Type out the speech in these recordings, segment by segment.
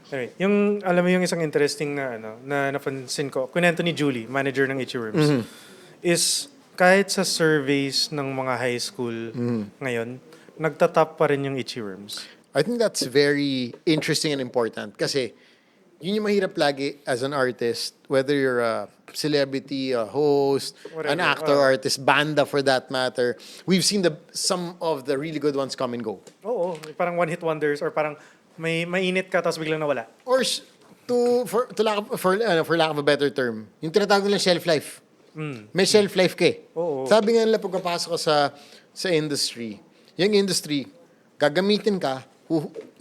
Alright. Yung, alam mo yung isang interesting na, na napansin ko, kunento ni Julie, manager ng Itchy is kahit sa surveys ng mga high school ngayon, nagtatap pa rin yung Itchy Worms. I think that's very interesting and important kasi yun yung mahirap lagi as an artist, whether you're a celebrity, a host, an Whatever. actor, artist, banda for that matter. We've seen some of the really good ones come and go. Oo, parang one-hit wonders or parang may mainit ka tapos biglang nawala. Or for lack of a better term, yung tinatawag nilang shelf life. May shelf life ka eh. Oo. Sabi nga nila pagkapasok ka sa industry, yung industry, gagamitin ka,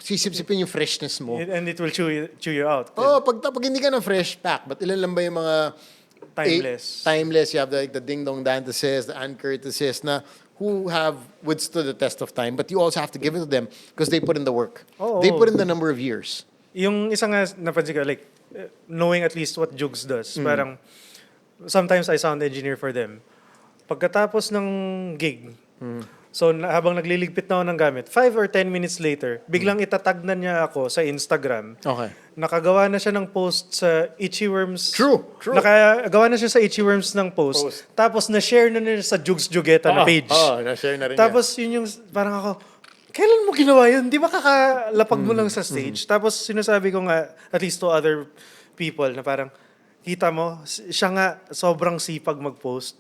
sisip-sipin yung freshness mo. And it will chew you out. Oh, pag hindi ka ng fresh pack, but ilan lang ba yung mga Timeless. timeless, you have the Ding Dong Danteses, the Ann Curtises na who have withstood the test of time, but you also have to give it to them because they put in the work. Oo. They put in the number of years. Yung isa nga napansin ko, like, knowing at least what Jugs does, parang, sometimes I sound engineer for them. Pagkatapos ng gig, so habang nagliligpit na ako ng gamit, 5 or 10 minutes later, biglang itatag na niya ako sa Instagram. Okay. Nakagawa na siya ng post sa Itchy Worms. True. Nakagawa na siya sa Itchy Worms ng post. Tapos na-share na niya sa Jugs Jugeta na page. na-share na rin Tapos yun yung, parang ako, kailan mo ginawa yun? Di ba kakalapag mo lang sa stage? Tapos sinasabi ko nga, at least to other people, na parang, kita mo, siya nga sobrang sipag mag-post.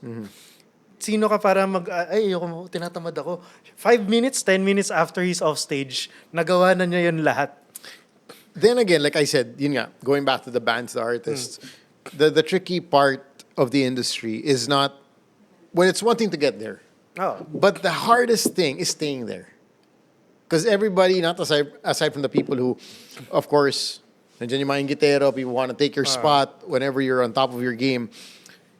Sino ka para ay, ayoko, tinatamad ako. 5 minutes, 10 minutes after he's off stage, nagawa na niya yun lahat. Then again, like I said, yun nga, going back to the bands, the artists, the tricky part of the industry is not, well, it's one thing to get there. Oh. But the hardest thing is staying there. Because everybody, not aside from the people who, of course, nandiyan yung mga ingitero, people want to take your spot whenever you're on top of your game.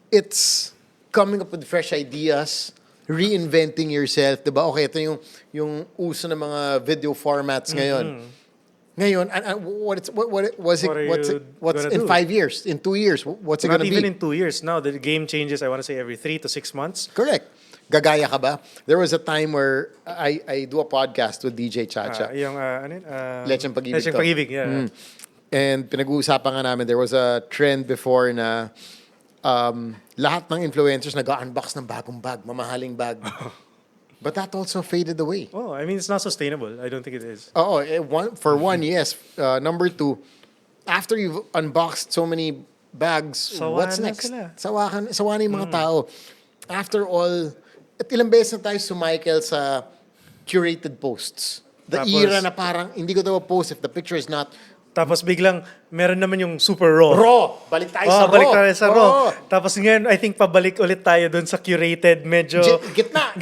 It's coming up with fresh ideas, reinventing yourself, diba? Okay, ito yung uso ng mga video formats ngayon. Ngayon, what's in do? 5 years, in 2 years, what's it Not gonna even be? in 2 years. Now, the game changes, I want to say, every 3 to 6 months. Correct. Gagaya ka ba? There was a time where I do a podcast with DJ Chacha. Yung, Lecheng Pag-ibig Lecheng to. Pag-ibig, yeah. And pinag-uusapan nga namin, there was a trend before na lahat ng influencers nag-unbox ng bagong bag, mamahaling bag. But that also faded away. Oh, I mean, it's not sustainable. I don't think it is. Oo, for one, yes. Number two, after you've unboxed so many bags, Sawa what's na next? sila. Sawa na yung mga tao. After all, at ilang beses na tayo sumikel sa curated posts. The Tapos, era na parang, hindi ko daw post if the picture is not Tapos biglang, meron naman yung super raw. raw. Balik tayo sa raw. Balik tayo sa raw. Oo. Tapos ngayon, I think pabalik ulit tayo dun sa curated, medyo... Gitna.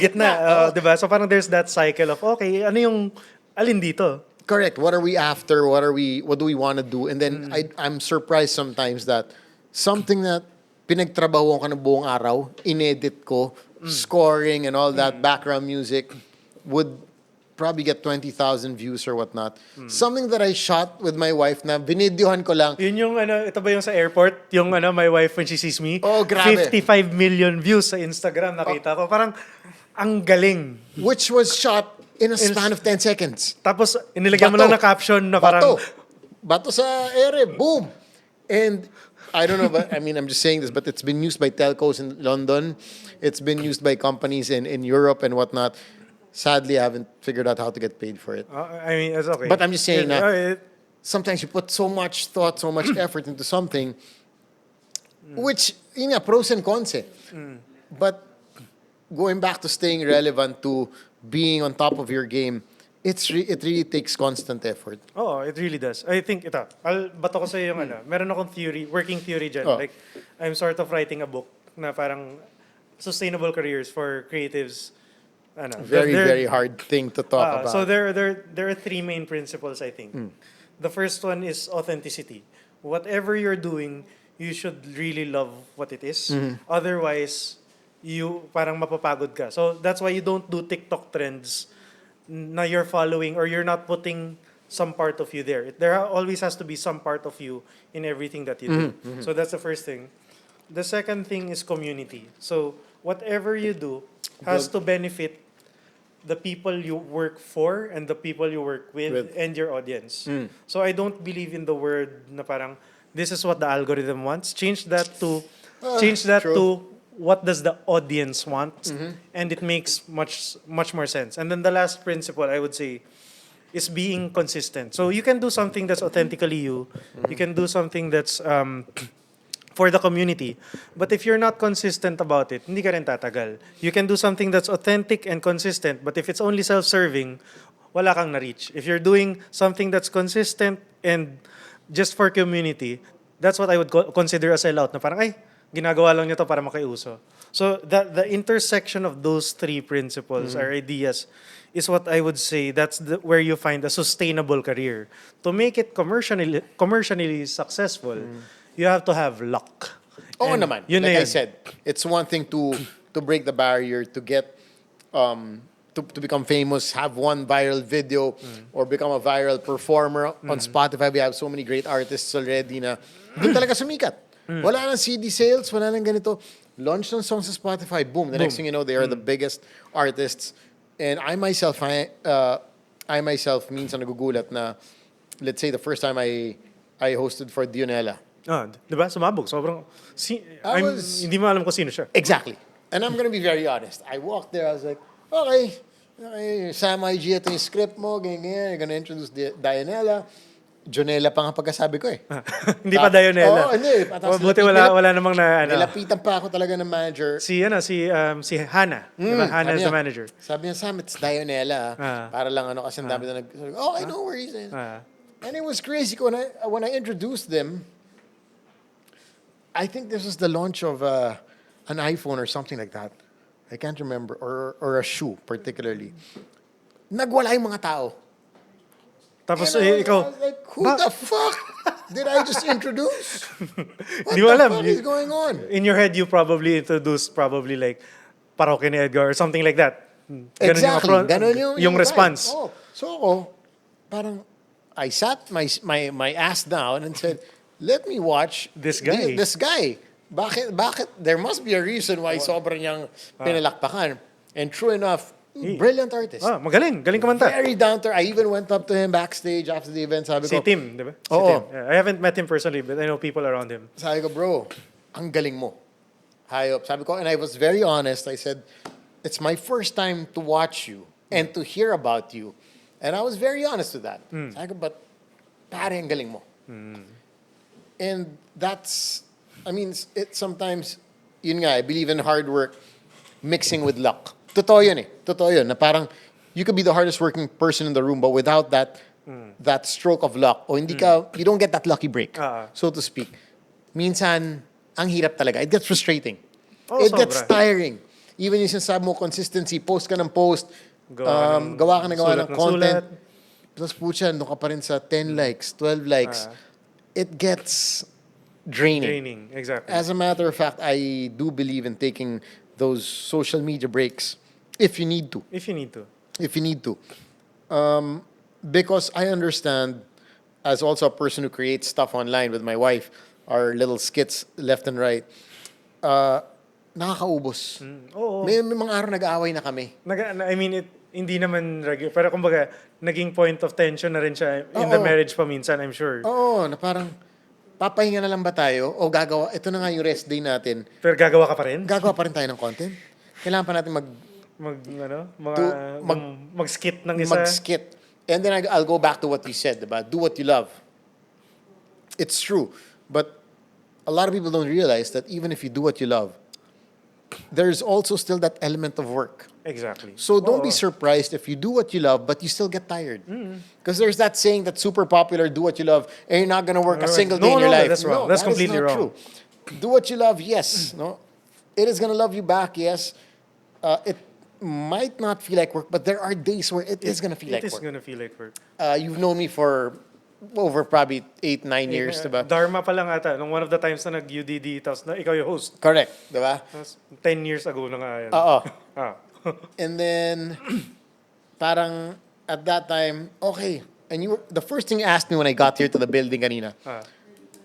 Diba? So parang there's that cycle of, okay, ano yung, alin dito? Correct. What are we after? What do we want to do? And then I'm surprised sometimes that something that pinagtrabaho ko ng buong araw, inedit ko, scoring and all that, background music, would probably get 20,000 views or whatnot. Something that I shot with my wife na binidyohan ko lang. Yun yung ito ba yung sa airport? Yung my wife when she sees me? Oh, grabe. 55 million views sa Instagram, nakita ko. Parang, ang galing. Which was shot in a span of 10 seconds. Tapos, inilagyan mo lang na caption na parang... Bato sa ere. Boom. And I don't know, but I mean, I'm just saying this, but it's been used by telcos in London. It's been used by companies in Europe and whatnot. Sadly, I haven't figured out how to get paid for it. I mean, it's okay. But I'm just saying that sometimes you put so much thought, so much effort into something, which, yun nga, pros and cons eh. But going back to staying relevant, to being on top of your game, it really takes constant effort. Oh, it really does. I think, bato ko sa yung meron akong working theory dyan. Oh. Like, I'm sort of writing a book na parang sustainable careers for creatives. Very hard thing to talk about. So there are 3 main principles, I think. The first one is authenticity. Whatever you're doing, you should really love what it is. Otherwise, you parang mapapagod ka. So that's why you don't do TikTok trends na you're following or you're not putting some part of you there. There always has to be some part of you in everything that you do. So that's the first thing. The second thing is community. So whatever you do has to benefit the people you work for and the people you work with and your audience. So I don't believe in the word na parang this is what the algorithm wants. Change that true. to what does the audience want, and it makes much more sense. And then the last principle I would say is being consistent. So you can do something that's authentically you. You can do something that's for the community. But if you're not consistent about it, hindi ka rin tatagal. You can do something that's authentic and consistent, but if it's only self-serving, wala kang na-reach. If you're doing something that's consistent and just for community, that's what I would consider a sellout. Na parang, ay, ginagawa lang niya to para makiuso. So the intersection of those three principles or ideas is what I would say that's where you find a sustainable career. To make it commercially successful, you have to have luck. Oo And naman. yun na Like I yun. said, it's one thing to break the barrier, to get to become famous, have one viral video, or become a viral performer on Spotify. We have so many great artists already na doon talaga sumikat. Wala nang CD sales, wala nang ganito. Launch ng song sa Spotify, boom. The next thing you know, they are the biggest artists. And I myself minsan nagugulat na, let's say the first time I hosted for Dionela. Di ba? Sumabog. Sobrang, hindi mo alam kung sino siya. Exactly. And I'm gonna be very honest. I walked there, I was like, okay, Sam IG, ito yung script mo, ganyan, you're gonna introduce Dionela. Jonela pa nga pagkasabi ko eh. Hindi pa Dionela. Oo, hindi. Buti wala namang na, Nilapitan pa ako talaga ng manager. si Hannah. Diba? Hannah is the manager. Sabi niya, Sam, it's Dionela. Para lang kasi ang dami na okay, no worries. And it was crazy when I introduced them. I think this was the launch of an iPhone or something like that. I can't remember. Or a shoe, particularly. Nagwala yung mga tao. Tapos And ikaw, I was like, who the fuck did I just introduce? What Di mo the alam. fuck is going on? In your head, you probably introduced like Parokya ni Edgar or something like that. Exactly. Ganun yung response. vibe. Oh. So ako, parang, I sat my ass down and said, let me watch This guy. This guy. Bakit? There must be a reason why sobrang niyang pinalakpakan. And true enough, brilliant artist. Magaling kumanta. Very down to earth. I even went up to him backstage after the event. Sabi Si ko, Tim, di ba? Si Oo. Tim. Yeah, I haven't met him personally, but I know people around him. sabi ko, bro, ang galing mo. Hayop. Sabi ko, and I was very honest. I said, it's my first time to watch you and to hear about you. And I was very honest with that. Sabi ko, but pare, ang galing mo. And that's, I mean, it sometimes, yun nga, I believe in hard work mixing with luck. Totoo yun eh. Totoo yun. Na parang, you could be the hardest working person in the room, but without that stroke of luck, o hindi ka, you don't get that lucky break, so to speak. Minsan, ang hirap talaga. It gets frustrating. It gets tiring. Even yung sinasabi mo, consistency, post ka ng post, gawa ka ng content. Tapos pucha, doon ka pa rin sa 10 likes, 12 likes. It gets draining. Exactly. As a matter of fact, I do believe in taking those social media breaks if you need to. If you need to. If you need to. Because I understand, as also a person who creates stuff online with my wife, our little skits left and right, nakakaubos. Oo. May mga araw nag-aaway na kami. I mean, hindi naman regular. Pero kumbaga, naging point of tension na rin siya in the marriage pa minsan, I'm sure. Oo, na parang, papahinga na lang ba tayo? O gagawa, ito na nga yung rest day natin. Pero gagawa ka pa rin? Gagawa pa rin tayo ng content. Kailangan pa natin mag-skit ng isa. Mag-skit. And then I'll go back to what you said, diba? Do what you love. It's true. But a lot of people don't realize that even if you do what you love, there's also still that element of work. Exactly. So don't be surprised if you do what you love, but you still get tired. Because there's that saying that's super popular, do what you love, and you're not going to work a single day in your life. That's wrong. No, That's that is completely not wrong. True. Do what you love, yes. No, it is going to love you back, yes. It might not feel like work, but there are days where it is going to feel like It is work. gonna feel like work. You've known me for over probably 8-9 years, diba? Dharma pa lang ata. Nung one of the times na nag-UDD, tapos na ikaw yung host. Correct, diba? Tapos 10 years ago na nga yan. Oo. Ah. And then, parang at that time, okay. And the first thing you asked me when I got here to the building kanina,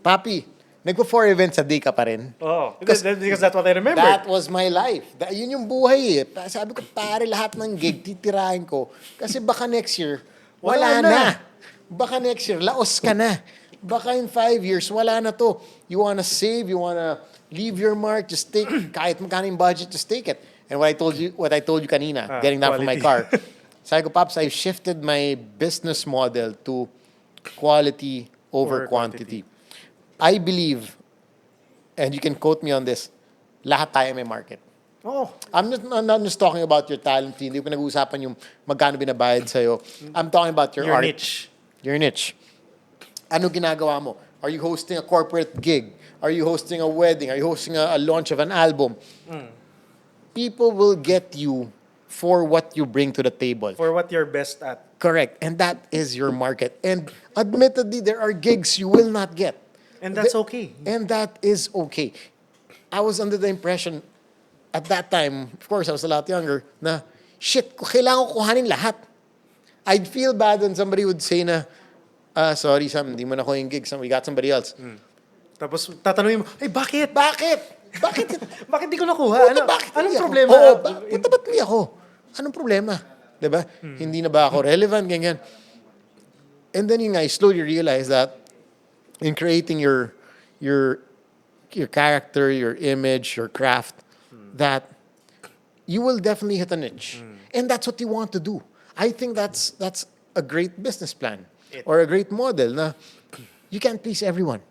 Papi, Nagpo-4 events a day ka pa rin. Oh, because that's what I remember. That was my life. Yun yung buhay eh. Sabi ko, pare, lahat ng gig, titirahin ko. Kasi baka next year, wala Wala na. na. Baka next year, laos ka na. Baka in 5 years, wala na to. You wanna save, you wanna leave your mark, just take, kahit magkano yung budget, just take it. And what I told you kanina, getting down from my car, sabi ko, Pops, I've shifted my business model to quality over quantity. I believe, and you can quote me on this, lahat tayo may market. Oh, I'm not just talking about your talent. Hindi ko pinag-uusapan yung magkano binabayad sa'yo. I'm talking about your art. niche. Your niche. Ano ginagawa mo? Are you hosting a corporate gig? Are you hosting a wedding? Are you hosting a launch of an album? People will get you for what you bring to the table. For what you're best at. Correct. And that is your market. And admittedly, there are gigs you will not get. And that's okay. And that is okay. I was under the impression, at that time, of course, I was a lot younger, na, shit, kailangan ko kuhanin lahat. I'd feel bad when somebody would say na, sorry Sam, hindi mo na ko yung gig, we got somebody else. Tapos tatanungin mo, bakit? Bakit? Bakit di ko nakuha? Anong problema? Oo, ba't hindi ako? Anong problema? Diba? Hindi na ba ako relevant? Ganyan. And then I slowly realized that in creating your character, your image, your craft, that you will definitely hit a niche. And that's what you want to do. I think that's a great business plan or a great model. Na you can't please everyone,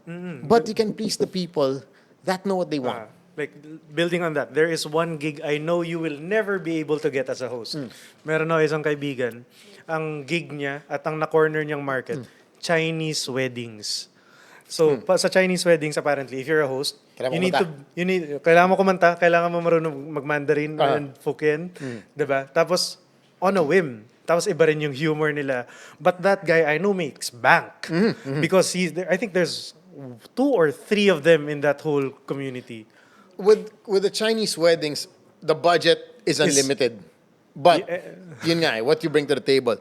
but you can please the people that know what they want. Like, building on that, there is one gig I know you will never be able to get as a host. Meron ako isang kaibigan, ang gig niya at ang na-corner niyang market, Chinese weddings. So, sa Chinese weddings, apparently, if you're a host, kailangan mo kumanta, kailangan mo marunong mag-Mandarin and Hokkien, diba? Tapos, on a whim, tapos iba rin yung humor nila. But that guy, I know, makes bank. Because I think there's 2 or 3 of them in that whole community. With the Chinese weddings, the budget is unlimited. But, yun nga what you bring to the table.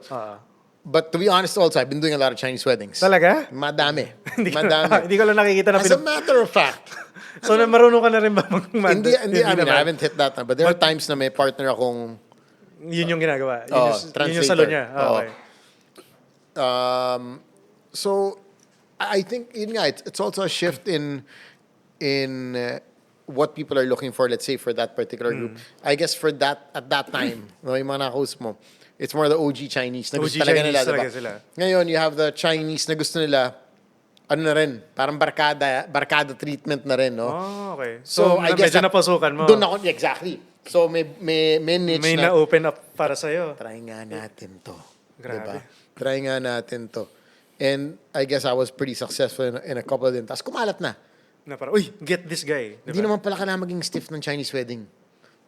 But to be honest also, I've been doing a lot of Chinese weddings. Talaga? Madami. Hindi ko lang nakikita na As a matter of fact. So, marunong ka na rin ba Hindi, I haven't hit that. But there are times na may partner akong yun yung ginagawa. Yun yung translator. salon niya. Okay. So, I think it's also a shift in what people are looking for, let's say, for that particular group. I guess for that, at that time, yung mga na-host mo, it's more the OG Chinese na gusto talaga nila, diba? Sila. Ngayon, you have the Chinese na gusto nila, ano na rin, parang barkada treatment na rin, no? Oh, okay. So I guess medyo napasukan mo. Doon ako, exactly. So may niche May na-open up para sa'yo. Try nga natin to. Grabe. Diba? Try nga natin to. And I guess I was pretty successful in a couple of them. Tapos kumalat na. Na parang, get this guy. Diba? Hindi naman pala kailangan maging stiff ng Chinese wedding.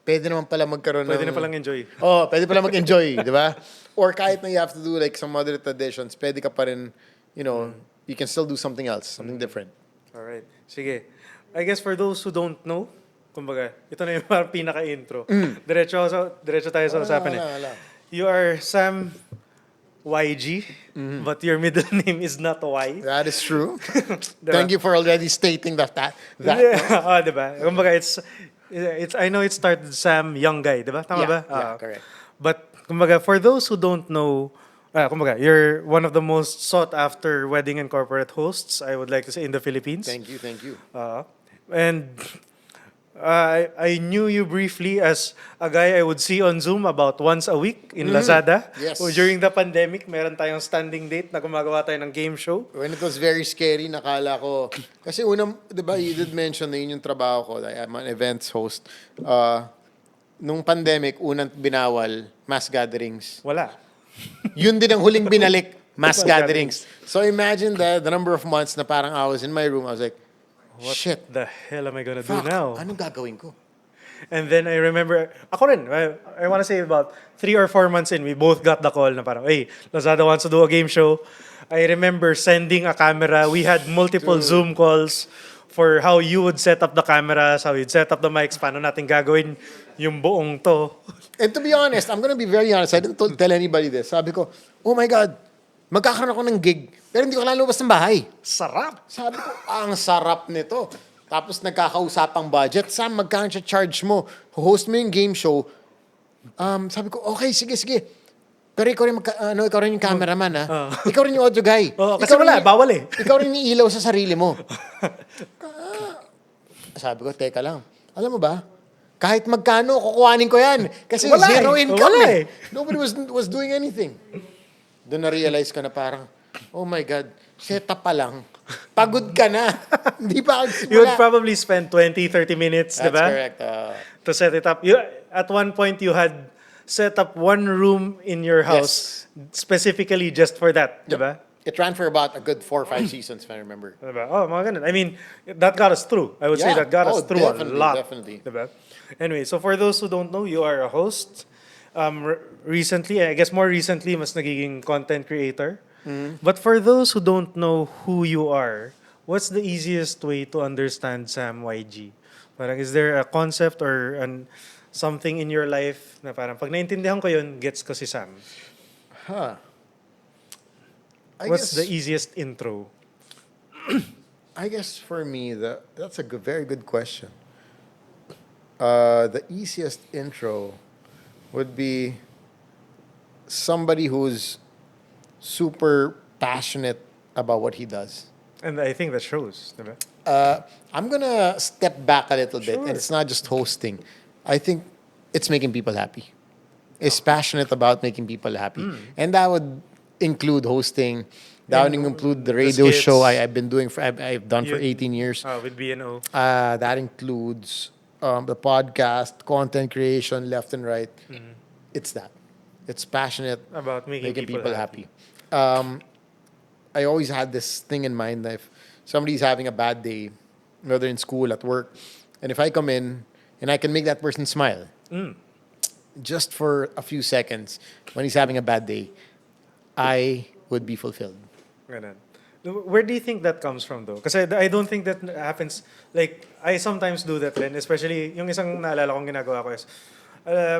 Pwede naman pala magkaroon Pwede na palang enjoy. Pwede pala mag-enjoy, di ba? Or kahit na you have to do like some other traditions, pwede ka pa rin, you can still do something else, something different. Alright. Sige. I guess for those who don't know, kumbaga, ito na yung parang pinaka-intro. Diretso tayo sa usapan Wala. You are Sam YG, but your middle name is not Y. That is true. Diba? Thank you for already stating that. Diba? Kumbaga, it's I know it started Sam Young Guy, diba? Tama ba? Yeah, correct. But kumbaga, for those who don't know, kumbaga, you're one of the most sought after wedding and corporate hosts, I would like to say, in the Philippines. Thank you. And I knew you briefly as a guy I would see on Zoom about once a week in Lazada. Yes. During the pandemic, meron tayong standing date na gumagawa tayo ng game show. When it was very scary, nakala ko, kasi unang, di ba, you did mention na yun yung trabaho ko, like, I'm an events host. Nung pandemic, unang binawal, mass gatherings. Wala. Yun din ang huling binalik, mass gatherings. So imagine the number of months na parang I was in my room, I was like, What shit, the hell am I gonna do fuck, now? anong gagawin ko? And then I remember, ako rin, I want to say about 3 or 4 months in, we both got the call na parang, hey, Lazada wants to do a game show. I remember sending a camera. We had multiple Zoom calls for how you would set up the cameras, how you'd set up the mics, paano natin gagawin yung buong to. And to be honest, I'm gonna be very honest, I didn't tell anybody this. Sabi ko, oh my God, magkakaroon ako ng gig, pero hindi ko lalabas ng bahay. Sarap! Sabi ko, ang sarap nito. Tapos nagkakausapang budget. Sam, magkano siya charge mo? Host mo yung game show. Sabi ko, okay, sige. Pero ikaw rin, ikaw rin yung cameraman, ha? Ikaw rin yung audio guy. Kasi wala, bawal eh. Ikaw rin yung ilaw sa sarili mo. Sabi ko, teka lang. Alam mo ba? Kahit magkano, kukuhanin ko yan. Kasi Wala zero eh. income Wala eh. Nobody was doing anything. Doon na-realize ko na parang, oh my God, setup pa lang. Pagod ka na. Hindi pa You would probably spend 20-30 minutes, That's diba? correct. To set it up. At one point, you had set up one room in your house specifically just for that, diba? It ran for about a good 4 or 5 seasons, if I remember. Diba? Oh, mga ganun. I mean, that got us through. I would say that got us through a lot. Definitely. Diba? Anyway, so for those who don't know, you are a host. Recently, I guess more recently, mas nagiging content creator. But for those who don't know who you are, what's the easiest way to understand Sam YG? Parang, is there a concept or something in your life na parang pag naintindihan ko yun, gets ko si Sam? What's the easiest intro? I guess for me, that's a very good question. The easiest intro would be somebody who's super passionate about what he does. And I think that shows, diba? I'm gonna step back a little bit, Sure. and it's not just hosting. I think it's making people happy. It's passionate about making people happy, and that would include hosting. That would include the radio skits. show I've been doing I've done for 18 years. With BNO. That includes the podcast, content creation, left and right. It's that. It's passionate About making people happy. I always had this thing in mind that if somebody's having a bad day, whether in school, at work, and if I come in and I can make that person smile just for a few seconds when he's having a bad day, I would be fulfilled. Ganun. Where do you think that comes from though? Kasi I don't think that happens, like, I sometimes do that rin, especially yung isang naalala kong ginagawa ko is,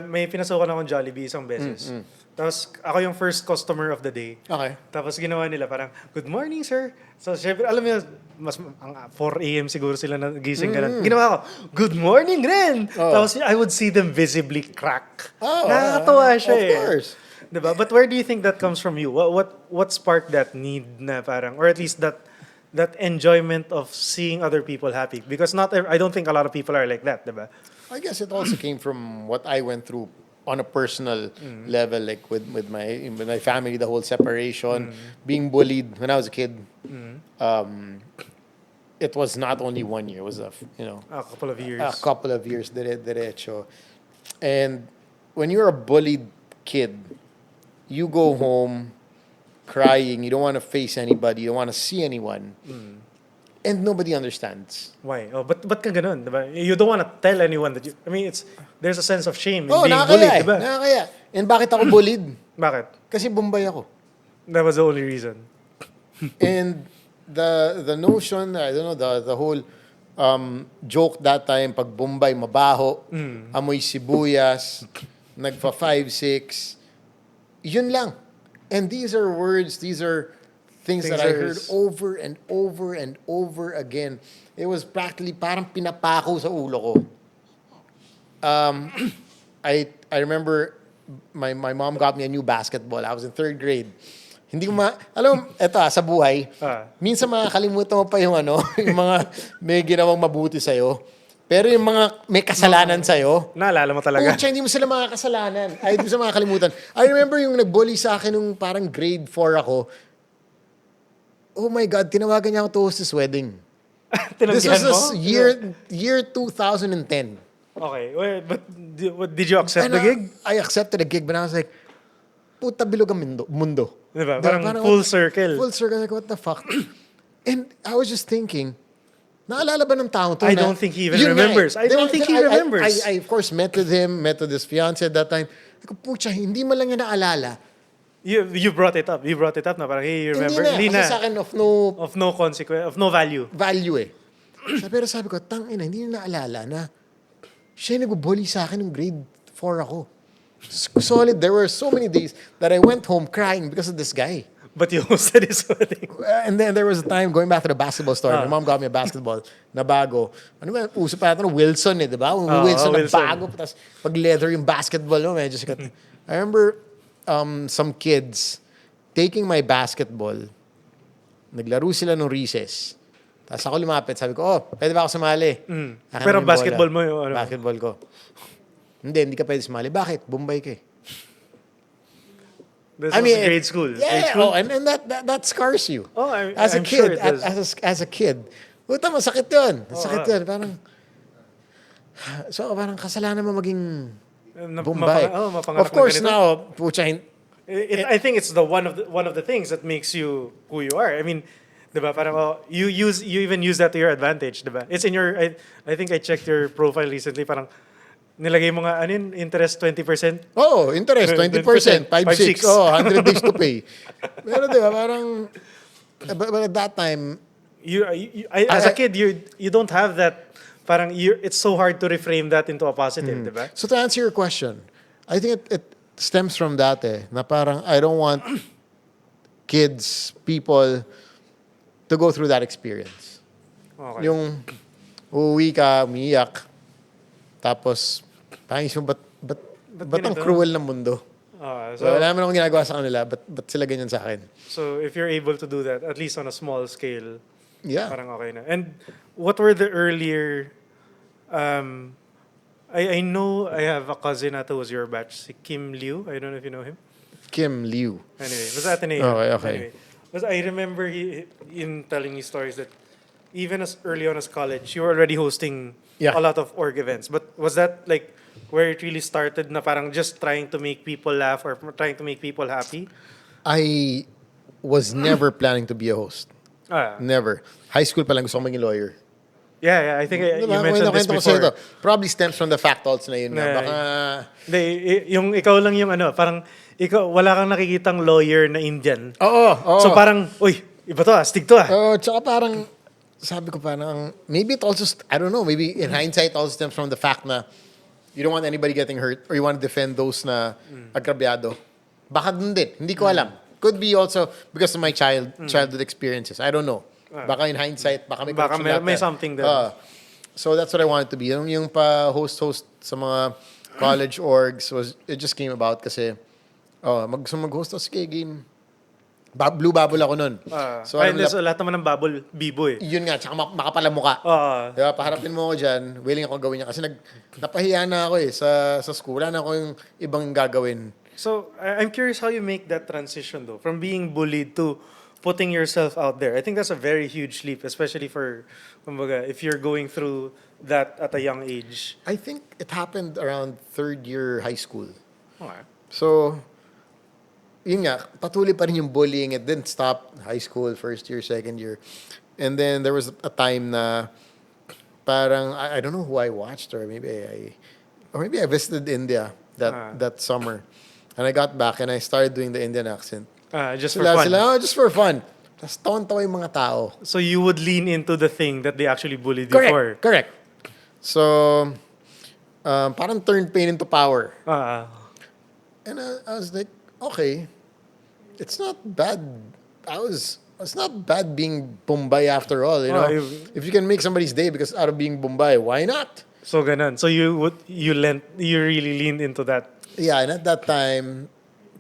may pinasukan akong Jollibee isang beses. Tapos ako yung first customer of the day. Okay. Tapos ginawa nila parang, good morning sir. So syempre, alam mo, mas 4 a.m. siguro sila nagising ganun. Ginawa ko, good morning rin. Tapos I would see them visibly crack. Nakakatawa siya of eh. course. Diba? But where do you think that comes from you? What sparked that need na parang, or at least that enjoyment of seeing other people happy? Because I don't think a lot of people are like that, diba? I guess it also came from what I went through on a personal level, like with my family, the whole separation, being bullied when I was a kid. It was not only 1 year; it was a couple of years. a couple of years derecho. And when you're a bullied kid, you go home crying. You don't want to face anybody. You don't want to see anyone. And nobody understands. Why? Oh, but ka ganun, diba? You don't want to tell anyone that you... I mean, there's a sense of shame in being bullied, diba? Nakakaya. And bakit ako bullied? Bakit? Kasi Bombay ako. That was the only reason. And the notion, I don't know, the whole joke that time, pag Bombay, mabaho, amoy sibuyas, nagpa 5-6, yun lang. And these are words, these are things that I heard over and over and over again. It was practically parang pinapako sa ulo ko. I remember my mom got me a new basketball. I was in 3rd grade. Hindi ko alam, eto sa buhay, minsan makakalimutan mo pa yung yung mga may ginawang mabuti sa'yo. Pero yung mga may kasalanan sa'yo, naalala mo talaga. Pucha, hindi mo sila mga kasalanan. Ay, hindi mo sila makakalimutan. I remember yung nag-bully sa akin nung parang grade 4 ako. Oh my God, tinawagan niya ako to host his wedding. This was year 2010. Okay, but did you accept the gig? I accepted the gig, but I was like, puta bilog ang mundo. Diba? Parang full circle. Full circle. Like, what the fuck? And I was just thinking, naalala ba ng tao to? I don't think he even remembers. I don't think he remembers. I of course met with him, met with his fiance at that time. Ako, pucha, hindi mo lang niya naalala. You brought it up. You brought it up na parang, hey, you remember? Hindi na. Kasi sa akin, of no consequence, of no value. Value eh. Pero sabi ko, tangina, hindi niya naalala na siya yung nag-bully sa akin nung grade 4 ako. Solid. There were so many days that I went home crying because of this guy. But you hosted his wedding. And then there was a time, going back to the basketball story, my mom got me a basketball na bago. Ano ba, uso pa natin, Wilson di ba? Wilson na Wilson. bago, tapos pag leather yung basketball mo, medyo sikat. I remember some kids taking my basketball, naglaro sila nung recess. Tapos ako lumapit, sabi ko, pwede ba ako sumali? Akin Pero yung basketball bola. mo yung ano? Basketball ko. Hindi ka pwede sumali. Bakit? Bombay ka eh. This was grade school. Grade Yeah, school? and that scars you. Oh, as a I'm kid, sure it does. as a kid. Puta, masakit yun. Masakit yun. Parang, so parang kasalanan mo maging Bombay. Mapangarap Of course ng ganito. now, pucha, I think it's the one of the things that makes you who you are. I mean, 'di ba? Parang you even use that to your advantage, 'di ba? It's in your I think I checked your profile recently, parang nilagay mo nga ano yun, interest 20%. interest, 20%, 5-6, 100 days to pay. Pero di ba, parang, but at that time, As a kid, you don't have that. Parang it's so hard to reframe that into a positive, di ba? so to answer your question, I think it stems from that na parang I don't want kids, people to go through that experience. Okay. Yung uuwi ka, umiyak, tapos pangis mo, ba't ang ganito? cruel ng mundo? So, Wala naman akong ginagawa sa kanila, ba't sila ganyan sa akin? so if you're able to do that, at least on a small scale, Yeah. parang okay na. And what were the earlier, I know I have a cousin at who was your batch, si Kim Liu. I don't know if you know him. Kim Liu. Anyway, basta Ateneo. Okay. Anyway, basta I remember in telling me stories that even as early on as college, you were already hosting Yeah. a lot of org events. But was that like where it really started na parang just trying to make people laugh or trying to make people happy? I was never planning to be a host. Ah, Never. High school pa lang gusto ko maging lawyer. yeah, I think you Diba? mentioned this Kwento ko sa'yo before. to. Probably stems from the fact also na yun nga. Yeah. Baka, Hindi, yung ikaw lang yung ano, parang ikaw, wala kang nakikitang lawyer na Indian. oo. So parang, uy, iba to stig to Tsaka parang, sabi ko parang, maybe it also, I don't know, maybe in hindsight also stems from the fact na you don't want anybody getting hurt or you want to defend those na agrabyado. Baka dun din. Hindi ko alam. Could be also because of my childhood experiences. I don't know. Baka in hindsight, baka may Baka connection may lahat yan. something there. So that's what I wanted to be. Yung pa host sa mga college orgs it just came about kasi mag-host ako sige game. Blue Bubble ako nun. So, there's a lot naman ng bubble bibo eh. Yun nga, tsaka makapalang muka. Diba, paharapin mo ako dyan, willing ako gawin niya. Kasi napahiya na ako sa school. Wala na ako yung ibang gagawin. So, I'm curious how you make that transition though, from being bullied to putting yourself out there. I think that's a very huge leap, especially for, kumbaga, if you're going through that at a young age. I think it happened around third year high school. Okay. So, yun nga, patuloy pa rin yung bullying. It didn't stop high school, first year, second year. And then there was a time na parang, I don't know who I watched or maybe I visited India that summer. And I got back and I started doing the Indian accent. Just for fun. Just for fun. Tapos tawan-tawa yung mga tao. So you would lean into the thing that they actually bullied you for. Correct. So, parang turned pain into power. And I was like, okay, it's not bad. It's not bad being Bombay after all, you know. If you can make somebody's day because out of being Bombay, why not? So ganun. So you really leaned into that. Yeah, and at that time,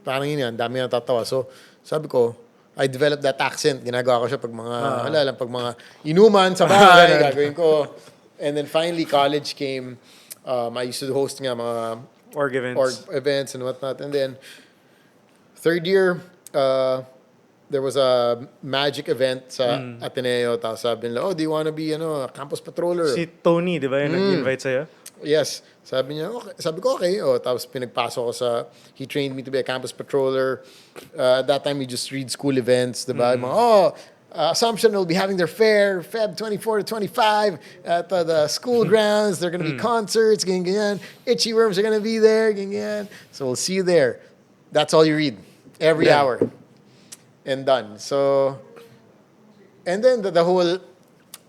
parang yun yan, dami natatawa. So, sabi ko, I developed that accent. Ginagawa ko siya pag mga, pag mga inuman sa bahay, gagawin ko. And then finally, college came. I used to host nga mga Org events and whatnot. And then, third year, there was a magic event sa Ateneo. Tapos sabi nila, do you want to be a campus patroller? Si Tony, di ba, yung nag-invite sa'yo? Yes. Sabi niya, okay. Sabi ko, okay. Tapos pinagpasok ko he trained me to be a campus patroller. At that time, we just read school events, diba? Assumption will be having their fair, Feb 24 to 25 at the school grounds. There are going to be concerts, ganyan. Itchy worms are going to be there, ganyan. So we'll see you there. That's all you read every hour. And done. So, and then the whole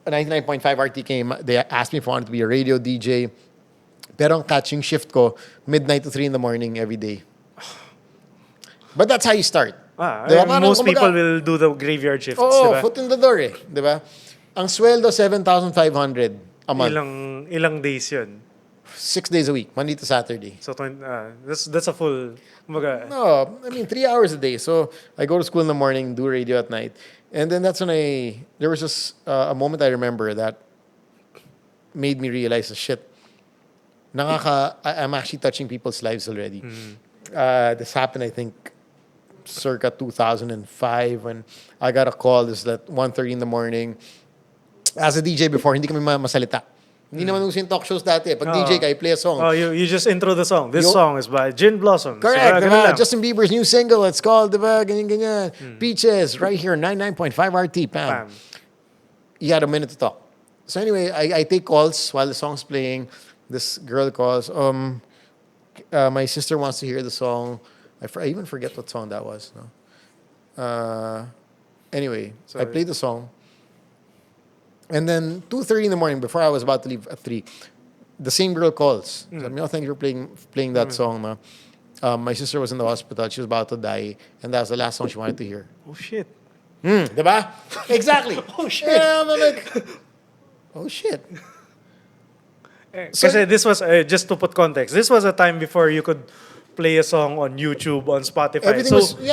99.5 RT came. They asked me if I wanted to be a radio DJ. Pero ang catching shift ko, midnight to 3 in the morning every day. But that's how you start. Diba? Parang, Most kumbaga, people will do the graveyard shifts, Oo, diba? foot in the door eh. Di ba? Ang sweldo, 7,500 a month. Ilang days yun. 6 days a week, Monday to Saturday. So, that's a full, kumbaga, No, I mean, 3 hours a day. So I go to school in the morning, do radio at night. And then that's when there was just a moment I remember that made me realize, shit, I'm actually touching people's lives already. This happened, I think, circa 2005 when I got a call. This is at 1:30 in the morning. As a DJ before, hindi kami masalita. Hindi naman uso yung talk shows dati. Pag DJ ka, you play a song. you just intro the song. This song is by Gin Blossoms. Correct, So, diba? Justin Bieber's new single, it's called, diba? Ganyan. Peaches, right here, 99.5 RT, Bam. You had a minute to talk. So anyway, I take calls while the song's playing. This girl calls, my sister wants to hear the song. I even forget what song that was. No? Anyway, I played the song. And then 2:30 in the morning, before I was about to leave at 3, the same girl calls. Sabi niya, thank you for playing that song. Ma. My sister was in the hospital. She was about to die. And that was the last song she wanted to hear. Oh, shit. Diba? Exactly. Oh, shit. And I'm like, oh, shit. Kasi this was, just to put context, this was a time before you could play a song on YouTube, on Spotify.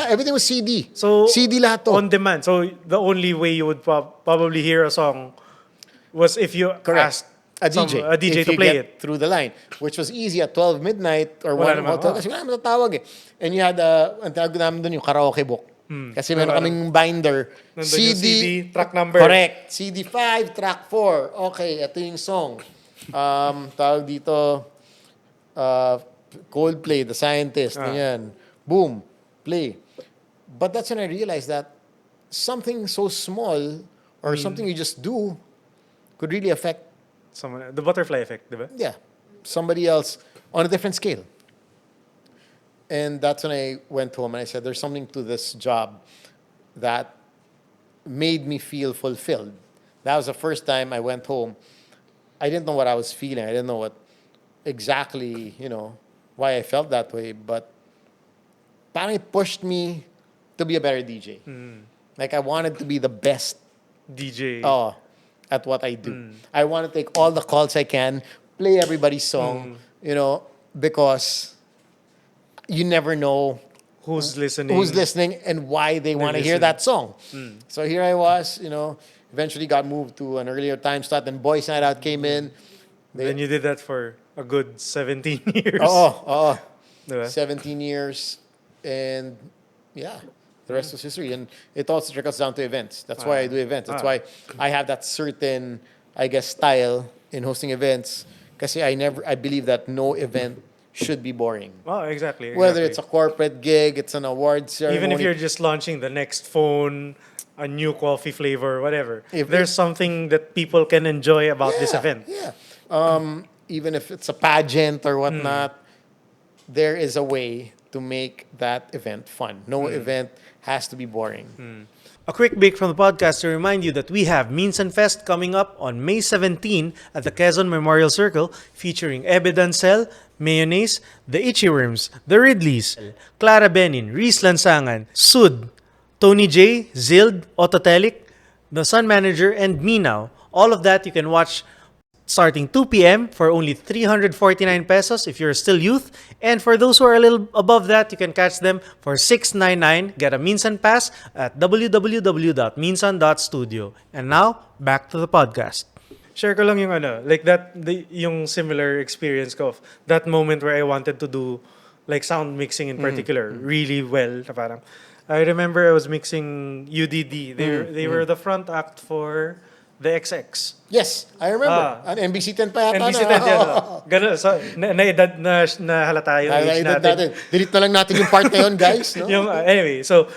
Everything was CD. So, CD lahat to. on demand. So, the only way you would probably hear a song was if you asked a DJ DJ if to you play get it. through the line, which was easy at 12 midnight or Wala 1 naman, or 12 kasi wala naman tatawag eh. And you had, ang tawag namin doon yung karaoke book. Kasi meron kaming binder. Nandun yung CD, track number. Correct. CD5, track 4. Okay, ito yung song. Tawag dito, Coldplay, The Scientist, ganyan. Boom, play. But that's when I realized that something so small or something you just do could really affect The butterfly effect, di ba? somebody else on a different scale. And that's when I went home and I said, there's something to this job that made me feel fulfilled. That was the first time I went home. I didn't know what I was feeling. I didn't know what exactly, why I felt that way. But parang it pushed me to be a better DJ. Like I wanted to be the best DJ. At what I do. I want to take all the calls I can, play everybody's song, because you never know Who's listening and why they want to hear that song. So here I was, eventually got moved to an earlier time slot, and Boys Night Out came in. Then you did that for a good 17 years. Diba? 17 years. And yeah, the rest was history. And it also trickles down to events. That's why I do events. That's why I have that certain, I guess, style in hosting events. Kasi I believe that no event should be boring. Oh, exactly. Whether it's a corporate gig, it's an award ceremony. Even if you're just launching the next phone, a new coffee flavor, whatever. If there's something that people can enjoy about this event. Yeah. Even if it's a pageant or whatnot, there is a way to make that event fun. No event has to be boring. A quick break from the podcast to remind you that we have Minsan Fest coming up on May 17 at the Quezon Memorial Circle, featuring Ebe Dancel, Mayonnaise, The Itchy Worms, The Ridleys, Clara Benin, Reese Lansangan, Sud, Tony J, Zild, Ototelic, The Sun Manager, and Me Now. All of that you can watch starting 2 p.m. for only 349 pesos if you're still youth. And for those who are a little above that, you can catch them for 699. Get a Minsan Pass at www.minsan.studio. And now, back to the podcast. Share ko lang yung yung similar experience ko of that moment where I wanted to do like sound mixing in particular really well. Na parang, I remember I was mixing UDD. They were the front act for the XX. Yes, I remember. NBC 10 pa yata. NBC 10, yeah. Ganun. So, naedad na halata yung age natin. Delete na lang natin yung part na yun, guys. No? Anyway, so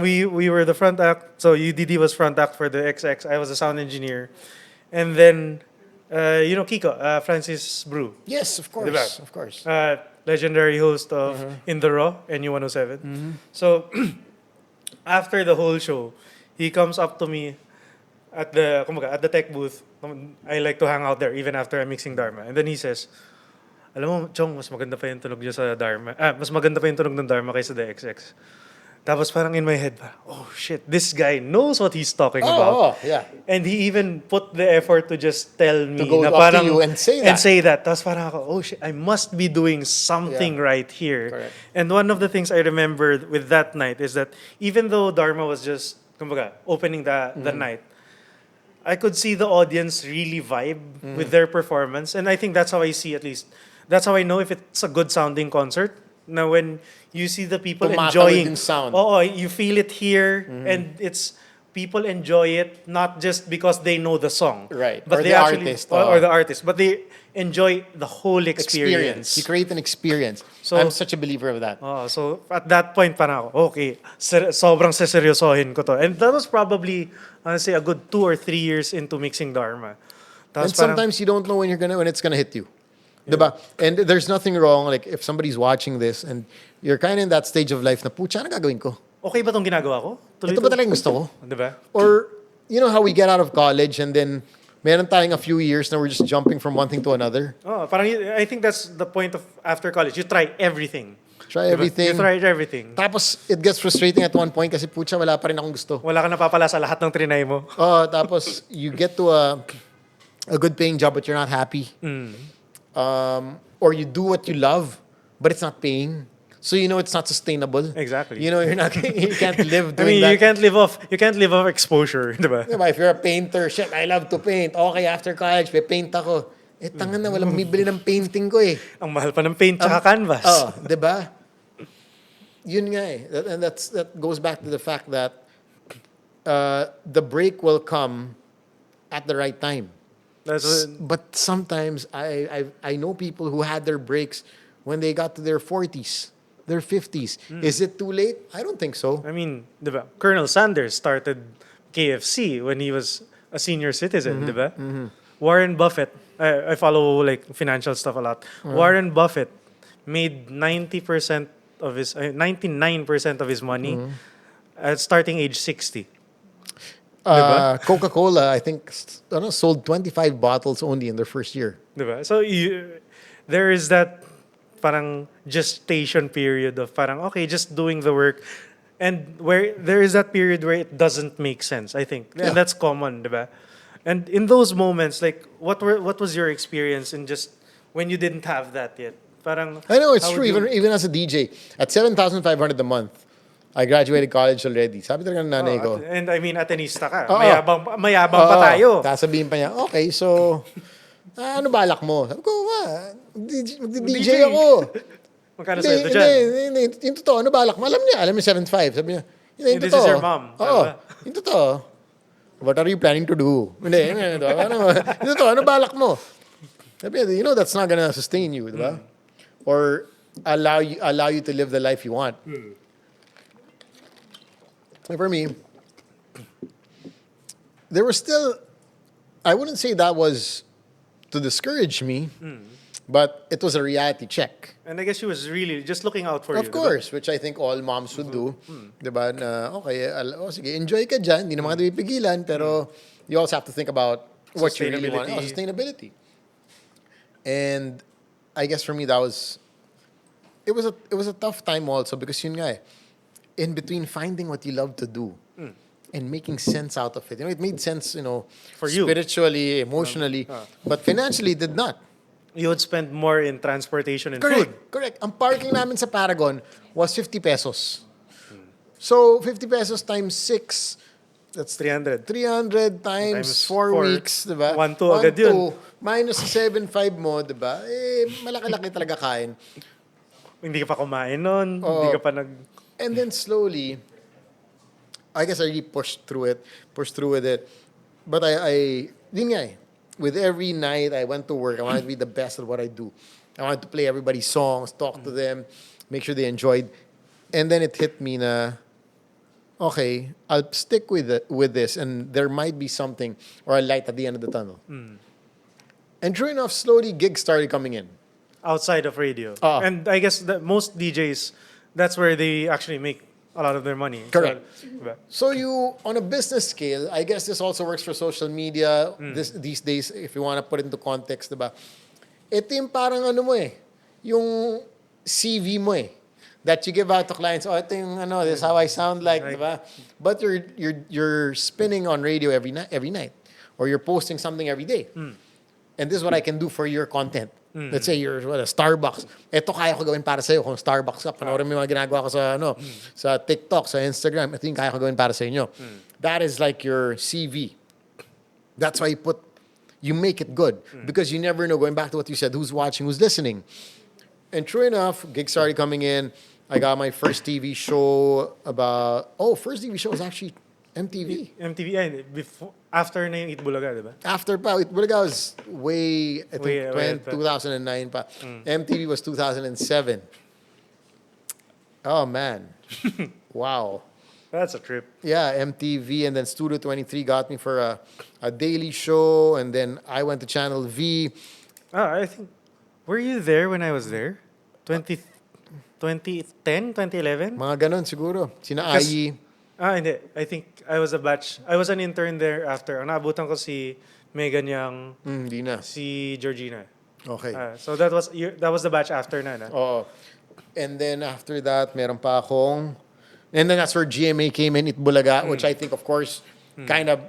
we were the front act. So UDD was front act for the XX. I was a sound engineer. And then, Kiko, Francis Brew. Yes, of course. Diba? Of course. Legendary host of In the Raw, NU107. So, after the whole show, he comes up to me at the tech booth. I like to hang out there even after I'm mixing Dharma. And then he says, alam mo, Chong, mas maganda pa yung tunog niya sa Dharma. Mas maganda pa yung tunog ng Dharma kaysa the XX. Tapos parang in my head, oh shit, this guy knows what he's talking Oh, about. oh, yeah. And he even put the effort to just tell me go na up to parang, you and say that. Tapos parang ako, oh shit, I must be doing something Yeah. right here. Correct. And one of the things I remember with that night is that even though Dharma was just, kumbaga, opening the night, I could see the audience really vibe with their performance. And I think that's how I see, at least, that's how I know if it's a good sounding concert. Now when you see the people Tumatawid enjoying, yung sound. oh, you feel it here, and it's people enjoy it not just because they know the song, Right. But Or they the actually, artist, or the artist, but they enjoy the whole experience. You create an experience. So- I'm such a believer of that. Oh, so at that point, parang ako, okay, sobrang seseryosohin ko to. And that was probably, honestly, a good 2 or 3 years into mixing Dharma. Tapos And sometimes you don't know when it's gonna hit you. Diba? And there's nothing wrong, like if somebody's watching this and you're kind of in that stage of life na, pucha, ano gagawin ko? okay ba tong ginagawa ko? Ito ba talaga yung gusto ko? Diba? Or, you know how we get out of college and then meron tayong a few years na we're just jumping from one thing to another? Oh, parang I think that's the point of after college. You try everything. Try Diba? everything. You try everything. Tapos, it gets frustrating at one point kasi, pucha, wala pa rin akong gusto. Wala ka napapala sa lahat ng trinay mo. Oh, tapos, you get to a good paying job but you're not happy. Or you do what you love, but it's not paying. So you know it's not sustainable. Exactly. You know you can't live I doing mean, that. you can't live off exposure, diba? Diba? If you're a painter, shit, I love to paint. Okay, after college, may paint ako. Eh, tangan na, walang bibili ng painting ko eh. Ang mahal pa ng paint tsaka canvas. Oh, diba? Yun nga eh. And that goes back to the fact that the break will come at the right time. But sometimes I know people who had their breaks when they got to their 40s, their 50s. Is it too late? I don't think so. I mean, diba? Colonel Sanders started KFC when he was a senior citizen, diba? Warren Buffett, I follow like financial stuff a lot. Warren Buffett made 99% of his money at starting age 60. Coca-Cola, I think, sold 25 bottles only in their first year. Diba? So there is that parang gestation period of parang okay, just doing the work, and where there is that period where it doesn't make sense, I think. Yeah. And that's common, diba? And in those moments, like what was your experience in just when you didn't have that yet? Parang I know, it's how true. would you- Even as a DJ, at 7,500 a month, I graduated college already. Sabi talaga ng nanay ko. And I mean, atenista ka. Oo. Mayabang pa tayo. Tapos sabihin pa niya, okay, so, ano balak mo? Sabi ko, DJ ako. Magkano Hindi, sweldo dyan? hindi, yung totoo, ano balak mo? Alam niya 7.5. Sabi niya, hindi, yung This totoo. is your mom. Oo, Diba? yung totoo. What are you planning to do? Hindi, yung totoo, ano balak mo? Sabi niya, you know that's not gonna sustain you, di ba? Or allow you to live the life you want. Like for me, there was still, I wouldn't say that was to discourage me, but it was a reality check. And I guess she was really just looking out for you. Of course, which I think all moms would do. Diba? Na, okay, sige, enjoy ka dyan. Hindi naman ka pipigilan, pero you also have to think about what you really want. Sustainability. Sustainability. And I guess for me, it was a tough time also because yun nga eh, in between finding what you love to do and making sense out of it. You know, it made sense, For you. spiritually, emotionally, but financially it did not. You would spend more in transportation and food. Correct. Ang parking namin sa Paragon was 50 pesos. So, 50 pesos times 6, That's 300. 300 times Times 4 four. weeks, diba? 1,2 agad yun. Minus sa 7.5 mo, diba? Eh, malaki-laki talaga kain. Hindi ka pa kumain nun. Oo. Hindi ka pa nag... And then slowly, I guess I really pushed through with it. But yun nga eh, with every night I went to work, I wanted to be the best at what I do. I wanted to play everybody's songs, talk to them, make sure they enjoyed. And then it hit me na, okay, I'll stick with this and there might be something or a light at the end of the tunnel. And true enough, slowly gigs started coming in. outside of radio. And I guess that most DJs, that's where they actually make a lot of their money. Correct. So, diba? So you, on a business scale, I guess this also works for social media these days, if you want to put it into context, diba? Ito yung parang ano mo eh, yung CV mo eh. that you give out to clients. Oh, ito yung ano, this is how I sound like, diba? But you're spinning on radio every night, or you're posting something every day. And this is what I can do for your content. Let's say you're a Starbucks. Ito kaya ko gawin para sa'yo kung Starbucks ka. Panoorin mo yung mga ginagawa ko sa, sa TikTok, sa Instagram. Ito yung kaya ko gawin para sa inyo. That is like your CV. That's why you make it good. Because you never know, going back to what you said, who's watching, who's listening. And true enough, gigs started coming in. I got my first TV show first TV show was actually MTV. MTV, after na yung Eat Bulaga, di ba? After pa, Bulaga was I think, way ahead pa. 2009 pa. MTV was 2007. Oh, man. Wow. That's a trip. Yeah, MTV, and then Studio 23 got me for a daily show, and then I went to Channel V. I think, were you there when I was there? 2010, 2011? Mga ganon siguro. Sina Ayi. Hindi. I think I was an intern there after. Ang naabutan ko si Megan Yang, Hindi na. si Georgina. Okay. So that was the batch after na. Oh. And then after that, meron pa akong... And then that's where GMA came in, Itbulaga, which I think, of course, kind of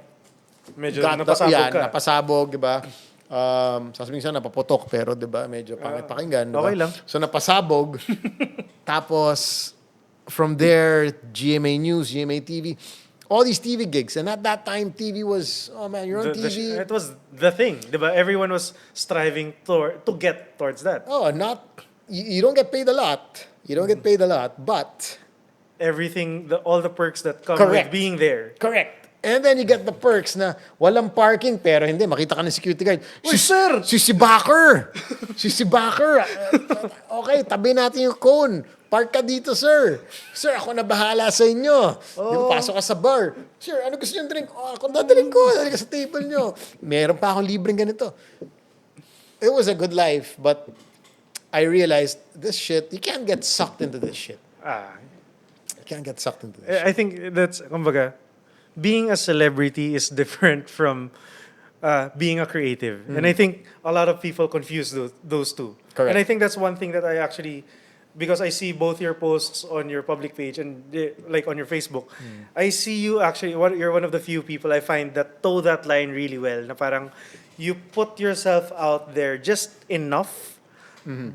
Medyo got napasabog ka. napasabog, di ba? Sasabihin siya, napaputok, pero di ba, medyo pangit pakinggan, di ba? Okay lang. So napasabog. Tapos, from there, GMA News, GMA TV, all these TV gigs. And at that time, TV was, oh man, you're on TV. It was the thing, di ba? Everyone was striving to get towards that. Oh, you don't get paid a lot. You don't get paid a lot, but... Everything, all the perks that come Correct. with being there. Correct. And then you get the perks na walang parking, pero hindi, makita ka ng security guard. Uy, sir! Si Baker! si Baker! Okay, tabi natin yung cone. Park ka dito, sir. Sir, ako na bahala sa inyo. Di ba, pasok ka sa bar. Sir, ano gusto nyo drink? Oh, ako dadalhin ko. Dali ka sa table nyo. Meron pa akong libreng ganito. It was a good life, but I realized this shit, you can't get sucked into this shit. You can't get sucked into this. I think that's, kumbaga, being a celebrity is different from being a creative. And I think a lot of people confuse those two. Correct. And I think that's one thing that I actually, because I see both your posts on your public page and like on your Facebook, I see you actually, you're one of the few people I find that toe that line really well. Na parang you put yourself out there just enough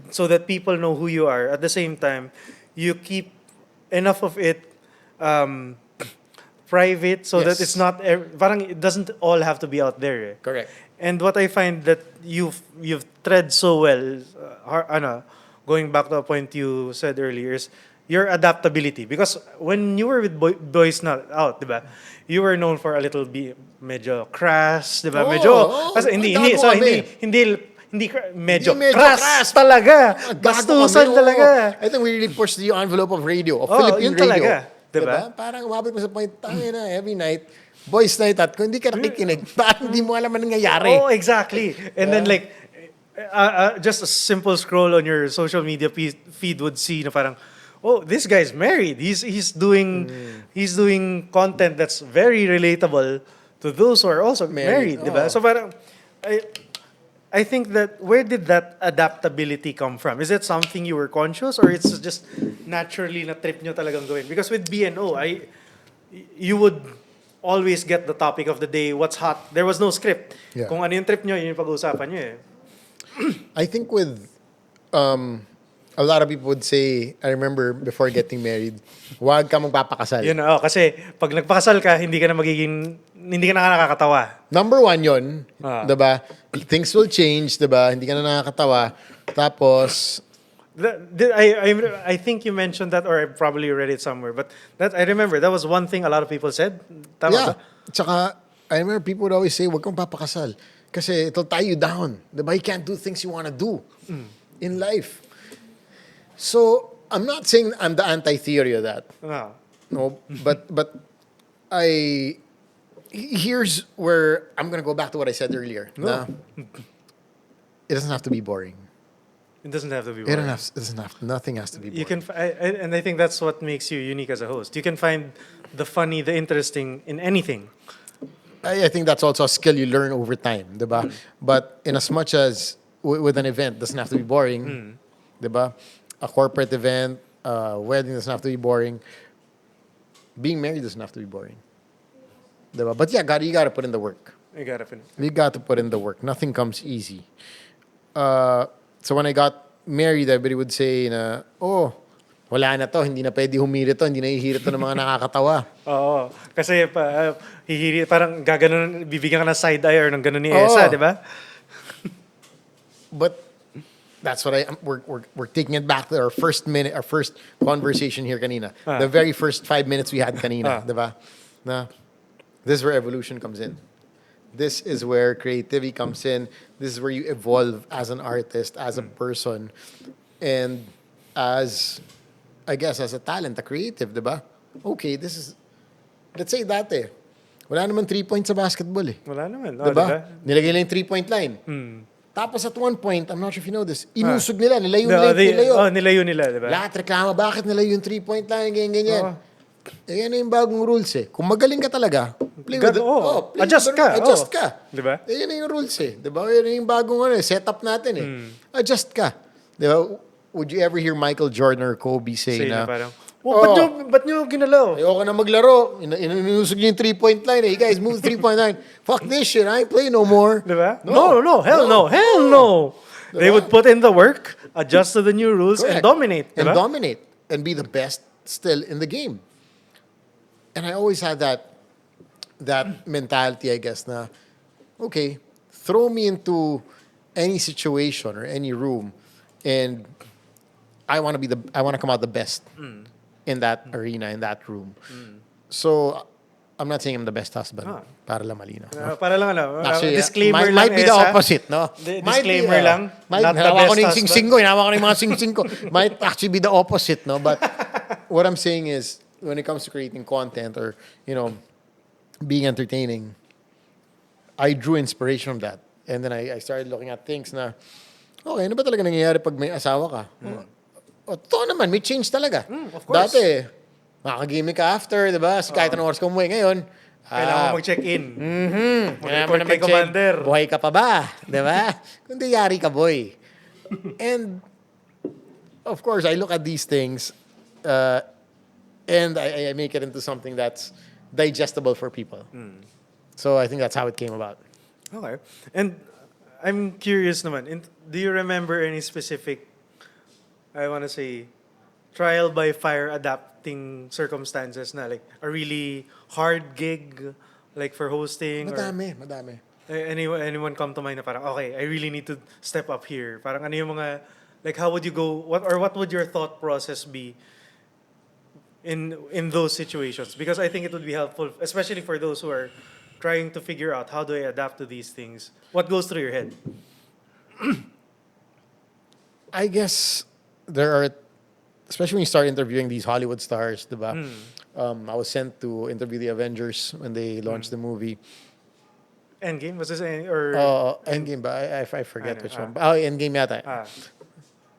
so that people know who you are. At the same time, you keep enough of it private so that it's not parang it doesn't all have to be out there. Correct. And what I find that you've tread so well, going back to a point you said earlier, is your adaptability. Because when you were with Boys Not Out, diba, you were known for a little medyo crass, diba? Kasi medyo crass talaga. Bastusan talaga. I think we really pushed the envelope of radio, of Philippine radio. Talaga. Diba? Parang umabot mo sa point, na every night, boys night at kung hindi ka nakikinig, parang hindi mo alam anong nangyayari. Oh, exactly. And then like, just a simple scroll on your social media feed would see na parang, oh, this guy's married. He's doing content that's very relatable to those who are also married, diba? So parang, I think that where did that adaptability come from? Is it something you were conscious or it's just naturally na trip nyo talagang gawin? Because with BNO, you would always get the topic of the day, what's hot. There was no script. Yeah. Kung ano yung trip nyo, yun yung pag-uusapan nyo eh. I think with a lot of people would say, I remember before getting married, huwag ka magpapakasal. Yun, kasi pag nagpakasal ka, hindi ka na nakakatawa. Number one yun, diba? Things will change, diba? Hindi ka na nakakatawa. Tapos, I think you mentioned that, or I probably read it somewhere, but that I remember that was one thing a lot of people said. Tama yeah. ba? Tsaka, I remember people would always say, huwag kang papakasal. Kasi it'll tie you down. Diba? You can't do things you want to do in life. So, I'm not saying I'm the anti-theory of that. No, but here's where I'm going to go back to what I said earlier. No. It doesn't have to be boring. It doesn't have to be boring. Nothing has to be boring. You can, and I think that's what makes you unique as a host. You can find the funny, the interesting in anything. I think that's also a skill you learn over time, diba? But in as much as with an event, doesn't have to be boring, diba? A corporate event, Wedding doesn't have to be boring. Being married doesn't have to be boring. Diba? But yeah, you gotta put in the work. You gotta finish. You got to put in the work. Nothing comes easy. So when I got married, everybody would say na, oh, wala na to, hindi na pwede humiri to, hindi na hihirit to ng mga nakakatawa. Oo. Kasi parang gaganon, bibigyan ka ng side eye or ng ganon ni Oo. Esa, di ba? But that's what we're taking it back to our first conversation here kanina. The very first 5 minutes we had kanina, diba? Na, this is where evolution comes in. This is where creativity comes in. This is where you evolve as an artist, as a person, and as, I guess, as a talent, a creative, diba? Okay, this is, let's say dati, wala naman 3 points sa basketball eh. Wala naman. Diba? Diba? Nilagay lang yung 3-point line. Tapos at one point, I'm not sure if you know this, inusog nila, nilayo. Nilayo nila, diba? Lahat reklama, bakit nilayo yung 3-point line, ganyan. Eh, yan na yung bagong rules eh. Kung magaling ka talaga, play with it. Adjust ka. Adjust ka. Diba? Eh, yan na yung rules eh. Diba? Yan na yung bagong setup natin eh. Adjust ka. Diba? Would you ever hear Michael Jordan or Kobe say na, parang, ba't nyo ginalaw? ayoko na maglaro. Inusog niyo yung 3-point line eh. You guys, move the 3-point line. Fuck this shit. I ain't play no more. Diba? No. Hell no. Diba? They would put in the work, adjust to the new rules, Correct. and dominate. Diba? And dominate. And be the best still in the game. And I always had that mentality, I guess, na, okay, throw me into any situation or any room, and I want to come out the best in that arena, in that room. So I'm not saying I'm the best husband. Para lang malinaw. No? Para lang Actually, disclaimer lang, might be the Esa. opposite, no? Disclaimer lang. Not the best ko na yung husband. sing-sing ko. Hinawa ko na yung mga sing-sing ko. Might actually be the opposite, no? But what I'm saying is, when it comes to creating content or, being entertaining, I drew inspiration from that. And then I started looking at things na, okay, ano ba talaga nangyayari pag may asawa ka? Totoo naman, may change talaga. Of course. Dati, makakagimik ka after, di ba? Kahit anong oras ka umuwi ngayon. Kailangan mo mag-check-in. Kailangan mo Mag-report na kay mag-check, Commander. buhay ka pa ba? Di ba? Kundi yari ka, boy. And, of course, I look at these things, and I make it into something that's digestible for people. So I think that's how it came about. Okay. And I'm curious naman, do you remember any specific, I want to say, trial by fire adapting circumstances na like a really hard gig, like for hosting? Madami. Anyone come to mind na parang, okay, I really need to step up here. Parang ano yung mga, like how would you go, what would your thought process be in those situations? Because I think it would be helpful, especially for those who are trying to figure out how do I adapt to these things. What goes through your head? I guess there are, especially when you start interviewing these Hollywood stars, diba? I was sent to interview the Avengers when they launched the movie. Endgame? Was this or Endgame ba? I forget Ano, which one. Endgame yata.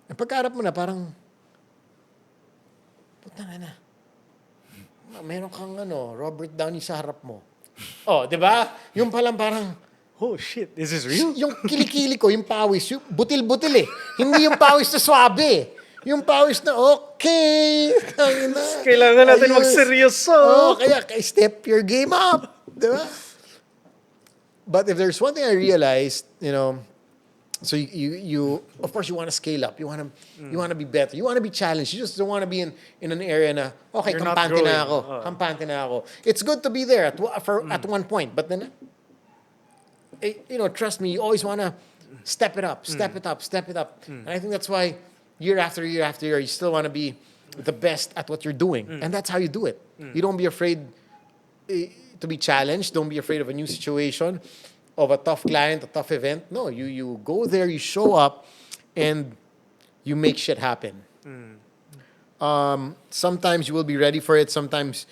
Ang pagkaharap mo na parang, puta na. Meron kang Robert Downey sa harap mo. Oh, di ba? Yung palang parang, oh shit, is this real? yung kilikili ko, yung pawis, yung butil-butil eh. Hindi yung pawis na swabe. Yung pawis na, okay. Kailangan natin magseryoso. Kaya step your game up. Di ba? But if there's one thing I realized, so you of course you want to scale up. You want to be better. You want to be challenged. You just don't want to be in an area na okay, You're not kampante na growing. ako. Kampante na ako. It's good to be there at one point, but then trust me, you always want to step it up. And I think that's why year after year after year you still want to be the best at what you're doing. And that's how you do it. You don't be afraid to be challenged. Don't be afraid of a new situation, of a tough client, a tough event. No, you go there, you show up, and you make shit happen. Sometimes you will be ready for it. Sometimes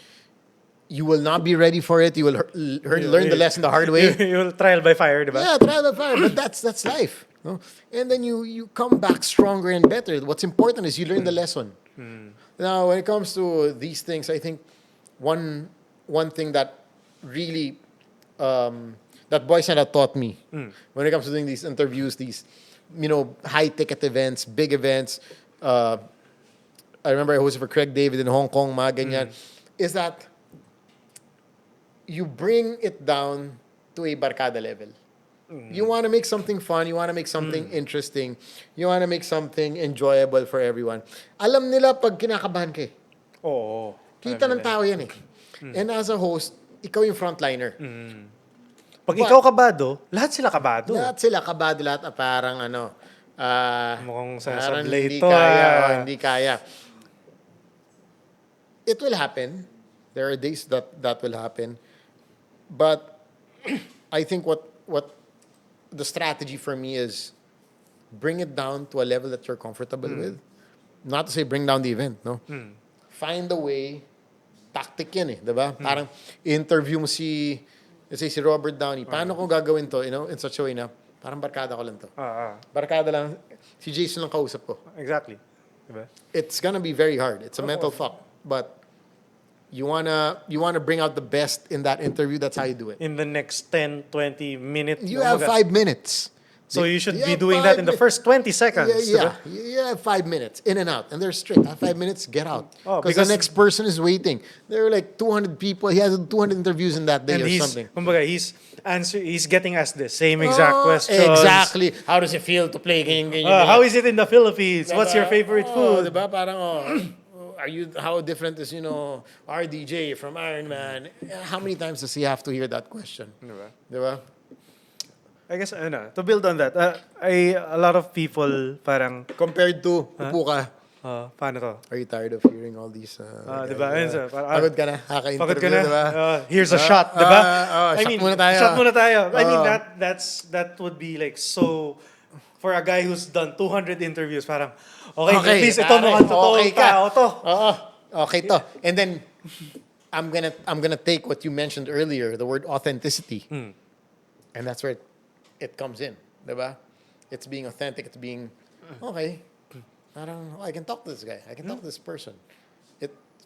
you will not be ready for it. You will learn the lesson the hard way. You will trial by fire, diba? Yeah, trial by fire. But that's life. No? And then you come back stronger and better. What's important is you learn the lesson. Now, when it comes to these things, I think one thing that really that Boy Santa taught me when it comes to doing these interviews, these high ticket events, big events, I remember I hosted for Craig David in Hong Kong, mga ganyan, is that you bring it down to a barkada level. You want to make something fun, you want to make something interesting, you want to make something enjoyable for everyone. Alam nila pag kinakabahan ka eh. Oo. Kita ng tao yan eh. And as a host, ikaw yung frontliner. Pag ikaw kabado, lahat sila kabado. Lahat sila kabado, lahat parang ano, Mukhang parang sasablay hindi to. kaya, hindi kaya. It will happen. There are days that will happen. But I think what the strategy for me is bring it down to a level that you're comfortable with. Not to say bring down the event, no? Find a way. Tactic yan eh, diba? Parang interview mo let's say si Robert Downey. Paano ko gagawin to, in such a way na parang barkada ko lang to. Barkada lang. Si Jason lang kausap ko. Exactly. Diba? It's gonna be very hard. It's a mental fuck. But you wanna bring out the best in that interview. That's how you do it. In the next 10, 20 minutes. You have 5 minutes. So you should be have doing that 5 in the first 20 seconds. Yeah, diba? you have 5 minutes in and out, and they're straight. Have 5 minutes, get out. Because because- the next person is waiting. There are like 200 people. He has 200 interviews in that day And or something. kumbaga, he's getting asked the same exact questions. Exactly. How does it feel to play? How is it in the Philippines? What's your favorite Oh, food? diba? Parang, how different is, RDJ from Iron Man? How many times does he have to hear that question? Diba? Diba? I guess, to build on that, a lot of people parang, Compared to, upo ka. paano to? Are you tired of hearing all these? Diba? Ayun, sir, parang, Pagod ka na, Pagod ka kaka-interview, na. diba? Here's a shot, diba? Shot muna tayo. Shot muna tayo. I mean, that would be like so, for a guy who's done 200 interviews, parang, okay, at least ito mukhang totoo okay ka. tao to. Oo, okay to. And then, I'm gonna take what you mentioned earlier, the word authenticity. And that's where it comes in, diba? It's being authentic, it's being, okay, parang, I can talk to this guy, I can talk to this person.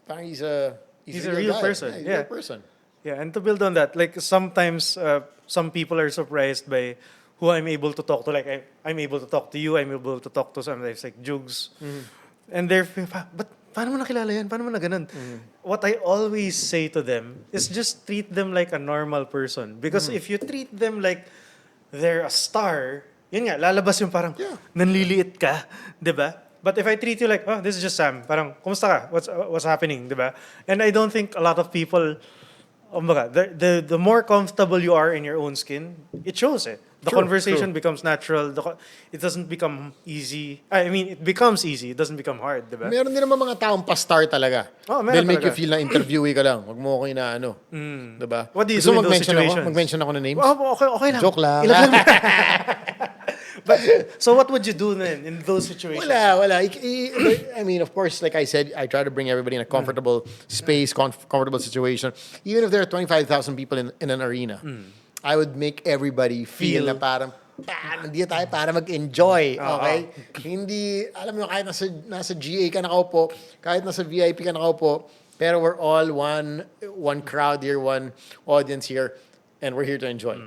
Parang he's a real guy. person. Yeah, he's a Yeah. real person. Yeah, and to build on that, like sometimes some people are surprised by who I'm able to talk to. Like I'm able to talk to you, I'm able to talk to sometimes like Jugs. And they're, but paano mo nakilala yan? Paano mo na ganun? What I always say to them is just treat them like a normal person. Because if you treat them like they're a star, yun nga, lalabas yung parang, nanliliit ka, di ba? But if I treat you like, this is just Sam, parang, kumusta ka? What's happening, di ba? And I don't think a lot of people, the more comfortable you are in your own skin, it shows eh. The True, conversation becomes natural. It doesn't become easy. I mean, it becomes easy. It doesn't become hard, di ba? Meron din naman mga taong pa-star talaga. Meron They'll make talaga. you feel na interviewee ka lang. Huwag mo ako inaano. Diba? What do you Gusto do in mo those mag-mention situations? Mag-mention ako ng names? Okay lang. Joke lang. But, so what would you do then in those situations? Wala. I mean, of course, like I said, I try to bring everybody in a comfortable space, comfortable situation. Even if there are 25,000 people in an arena, I would make everybody feel na parang, nandito tayo para mag-enjoy, okay? Hindi, alam mo, kahit nasa GA ka nakaupo, kahit nasa VIP ka nakaupo, pero we're all one crowd here, one audience here, and we're here to enjoy.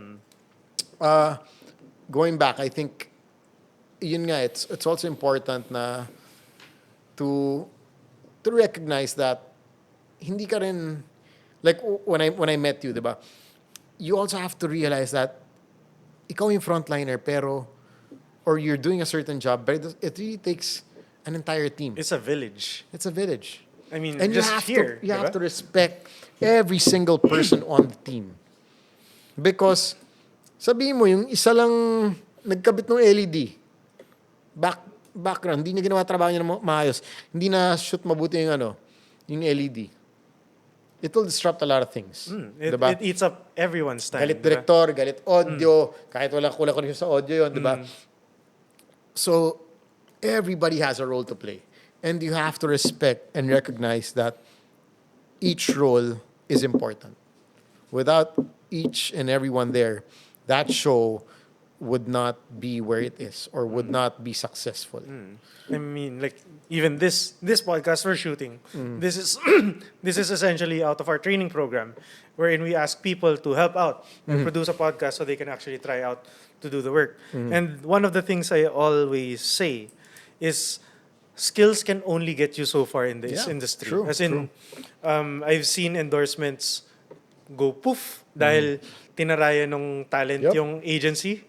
Going back, I think, yun nga, it's also important na to recognize that hindi ka rin, like when I met you, diba? You also have to realize that ikaw yung frontliner or you're doing a certain job, but it really takes an entire team. It's a village. It's a village. I mean, And just you diba? have to respect every single person on the team. Because, sabihin mo, yung isa lang nagkabit ng LED, background, hindi niya ginawa trabaho niya na maayos, hindi na shoot mabuti yung LED. It will disrupt a lot of things. Diba? It eats up everyone's time. Galit diba? director, galit audio, kahit wala kulang connection sa audio yun, di ba? So, everybody has a role to play. And you have to respect and recognize that each role is important. Without each and everyone there, that show would not be where it is or would not be successful. I mean, like even this podcast we're shooting, this is this is essentially out of our training program, wherein we ask people to help out and produce a podcast so they can actually try out to do the work. And one of the things I always say is, skills can only get you so far in this Yeah, industry. true, As in, I've seen endorsements go poof dahil tinaraya nung talent Yep. yung agency.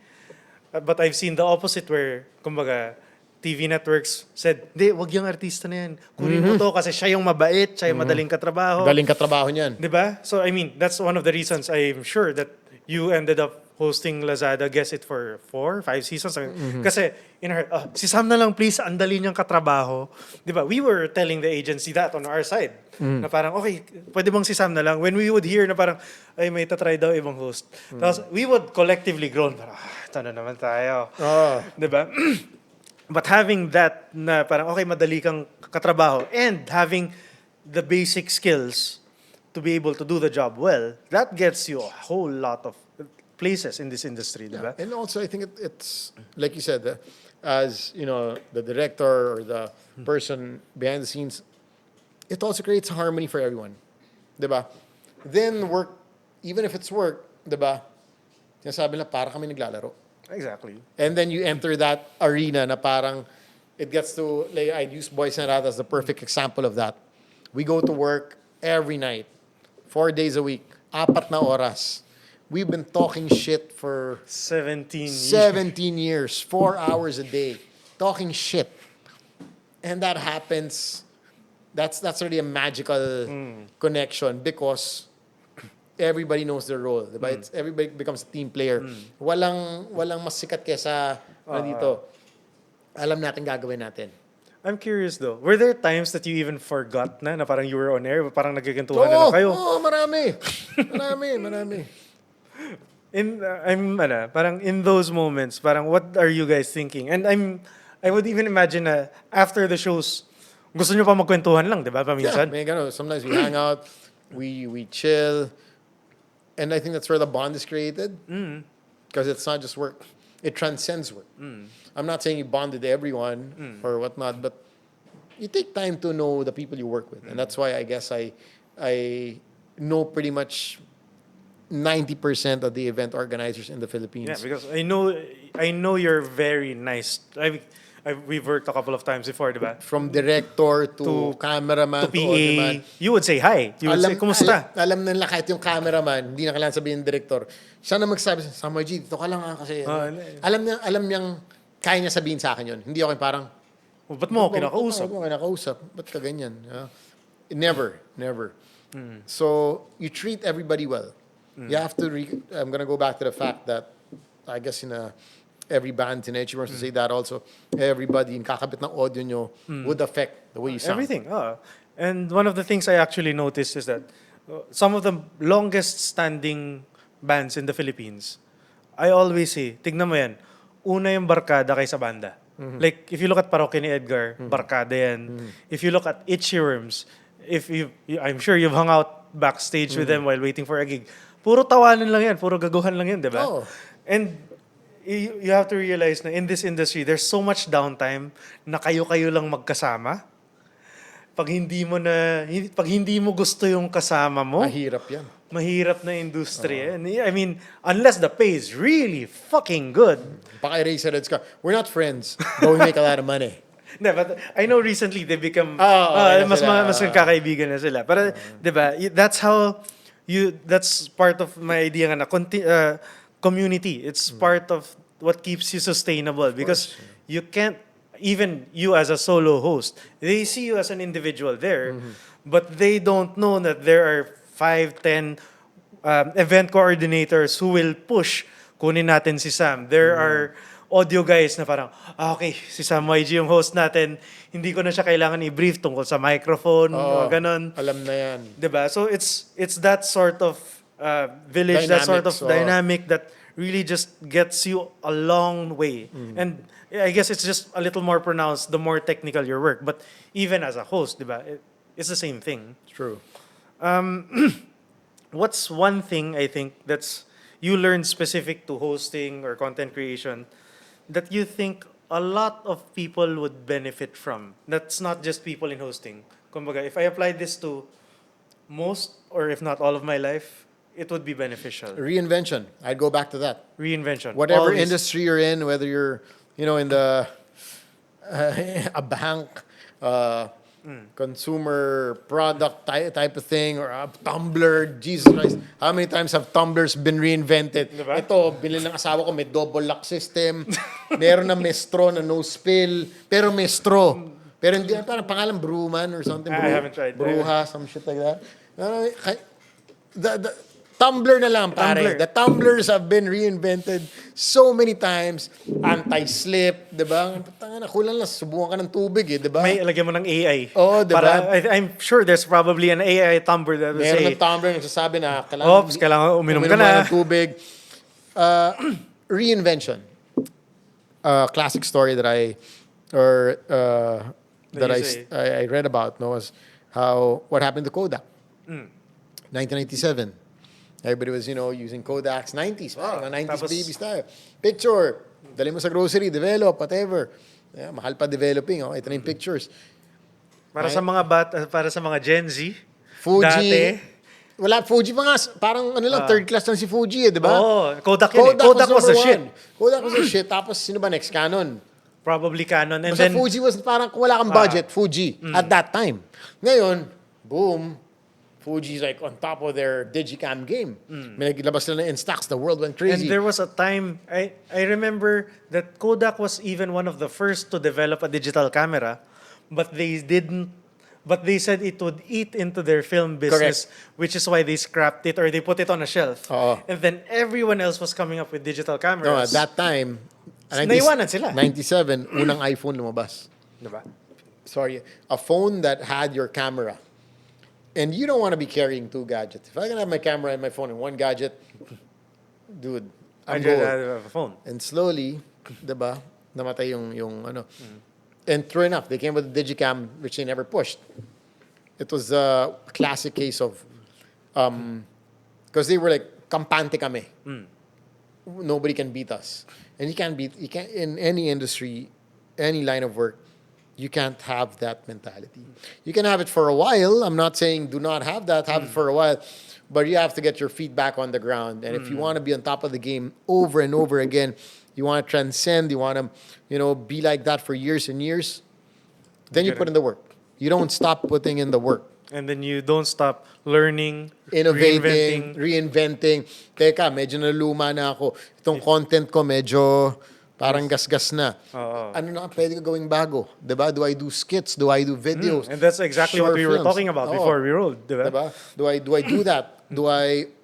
But I've seen the opposite where, kumbaga, TV networks said, "Di, wag yung artista na yan. Kunin mo to kasi siya yung mabait, siya yung madaling katrabaho." Galing katrabaho niyan. Diba? So, I mean, that's one of the reasons I'm sure that you ended up hosting Lazada, guess it, for 4, 5 seasons. Kasi, in her, si Sam na lang please, ang dali niyang katrabaho. Diba? We were telling the agency that on our side. Na parang, okay, pwede bang si Sam na lang? When we would hear na parang, ay, may tatry daw ibang host. Tapos, we would collectively groan. Parang, ito na naman tayo. Diba? But having that na parang okay madali kang katrabaho and having the basic skills to be able to do the job well, that gets you a whole lot of places in this industry, diba? And also, I think it's like you said, as you know, the director or the person behind the scenes, it also creates harmony for everyone, diba? Then work, even if it's work, diba? Sinasabi na para kami naglalaro. Exactly. And then you enter that arena na parang it gets to, like, I'd use Boys and Rat as the perfect example of that. We go to work every night, 4 days a week, 4 na oras. We've been talking shit for 17 17 years, 4 hours a day, talking shit. And that happens, that's really a magical connection because everybody knows their role, diba? It's everybody becomes a team player. Walang mas sikat kesa dito. Alam natin gagawin natin. I'm curious though, were there times that you even forgot na parang you were on air, parang nagkikentuhan na lang kayo? Marami. Marami. Parang in those moments, parang what are you guys thinking? And I would even imagine na after the shows, gusto nyo pa magkwentuhan lang, di ba? Paminsan. Yeah, may ganun. Sometimes we hang out, we chill, and I think that's where the bond is created. Because it's not just work; it transcends work. I'm not saying you bonded everyone or whatnot, but you take time to know the people you work with, and that's why I guess I know pretty much 90% of the event organizers in the Philippines. Yeah, because I know you're very nice. We've worked a couple of times before, di ba? From director to cameraman To to PA, you would say hi. You would say, kumusta? Alam nila kahit yung cameraman, hindi na kailangan sabihin ng director. Siya na magsabi, Samuel G, dito ka lang kasi. Alam niyang, kaya niya sabihin sa akin yun. Hindi ako yung parang, Ba't mo ako kinakausap? Ba't mo kinakausap? Ba't ka ganyan? Never. So, you treat everybody well. You have to, I'm gonna go back to the fact that, I guess every band, Tinechi wants to say that also, everybody, in kakabit ng audio nyo would affect the way you sound. Everything. And one of the things I actually noticed is that some of the longest standing bands in the Philippines, I always say, tignan mo yan, una yung barkada kaysa banda. Like, if you look at Parokya ni Edgar, barkada yan. If you look at Itchy Worms, I'm sure you've hung out backstage with them while waiting for a gig. Puro tawanan lang yan, puro gaguhan lang yan, di ba? Oh. And you have to realize na in this industry, there's so much downtime na kayo-kayo lang magkasama. Pag hindi mo gusto yung kasama mo, Mahirap yan. mahirap na industriya. I mean, unless the pay is really fucking good. Paka-eraser heads ka. We're not friends, but we make a lot of money. No, but I know recently they become okay na mas sila. mas nagkakaibigan na sila. Pero 'di ba, that's part of my idea nga na community. It's part of what keeps you sustainable because you can't, even you as a solo host, they see you as an individual there, but they don't know that there are 5, 10 event coordinators who will push. Kunin natin si Sam. There are audio guys na parang, okay, si Sam YG yung host natin, hindi ko na siya kailangan i-brief tungkol sa microphone, mga ganon. Alam na yan. Diba? So it's that sort of village, that sort of dynamic that really just gets you a long way. And I guess it's just a little more pronounced the more technical your work. But even as a host, diba, it's the same thing. True. What's one thing I think that's you learned specific to hosting or content creation that you think a lot of people would benefit from? That's not just people in hosting. Kumbaga, if I applied this to most or if not all of my life, it would be beneficial. Reinvention. I'd go back to that. Reinvention. Whatever Always. industry you're in, whether you're, in the, a bank, consumer product type of thing, or a tumbler. Jesus Christ, how many times have tumblers been reinvented? Diba? Ito, binili ng asawa ko, may double lock system. Meron na may straw na no spill, pero may straw. Pero hindi, parang pangalan Brewman or something. I haven't tried. Bruja, some shit like that. The tumbler na lang, pare. Tumbler. The tumblers have been reinvented so many times. Anti-slip, di ba? Tanga na, kulang lang, subukan ka ng tubig, di ba? May lagyan mo ng AI. Oo, diba? I'm sure there's probably an AI tumbler that will Meron say, ng tumbler na nagsasabi na kailangan uminom ka na. ng tubig. Reinvention. Classic story that I say. read about was what happened to Kodak. 1997. Everybody was, using Kodaks. 90s. Mga 90s tapos- babies tayo. Picture. Dali mo sa grocery, develop, whatever. Yeah, mahal pa developing. Oh. Ito na yung pictures. Para sa mga para sa mga Gen Z, Fuji. dati, Wala, Fuji pa nga. Parang third class lang si Fuji, di ba? Kodak yun. Kodak was the number shit. one. Kodak was the shit. Tapos, sino ba next? Canon. Probably Canon. And Basta then, Fuji was parang kung wala kang budget, Fuji. At that time. Ngayon, boom. Fuji's like on top of their Digicam game. May naglabas na ng Instax, the world went and crazy. there was a time, I remember that Kodak was even one of the first to develop a digital camera, but they said it would eat into their film business, which is why they scrapped it or they put it on a shelf. Oo. And then everyone else was coming up with digital cameras. No, at that time, Naiwanan sila. 97, unang iPhone lumabas. Diba? Sorry, a phone that had your camera. And you don't want to be carrying two gadgets. If I can have my camera and my phone in one gadget, dude, I'm I just gold. have a phone. And slowly, diba, namatay yung ano. And true enough, they came with a Digicam, which they never pushed. It was a classic case of, because they were like, kampante kami. Nobody can beat us. And you can't, in any industry, any line of work, you can't have that mentality. You can have it for a while. I'm not saying do not have that. Have it for a while. But you have to get your feet back on the ground. And if you want to be on top of the game over and over again, you want to transcend, you want to, be like that for years and years, then you put in the work. You don't stop putting in the work. And then you don't stop learning, Innovating, reinventing. Teka, medyo naluma na ako. Itong content ko medyo parang gasgas na. Ano na pwede ko gawing bago? Diba? Do I do skits? Do I do videos? And that's exactly what short we were films? talking about before we rolled. Diba? Diba? Do I do that?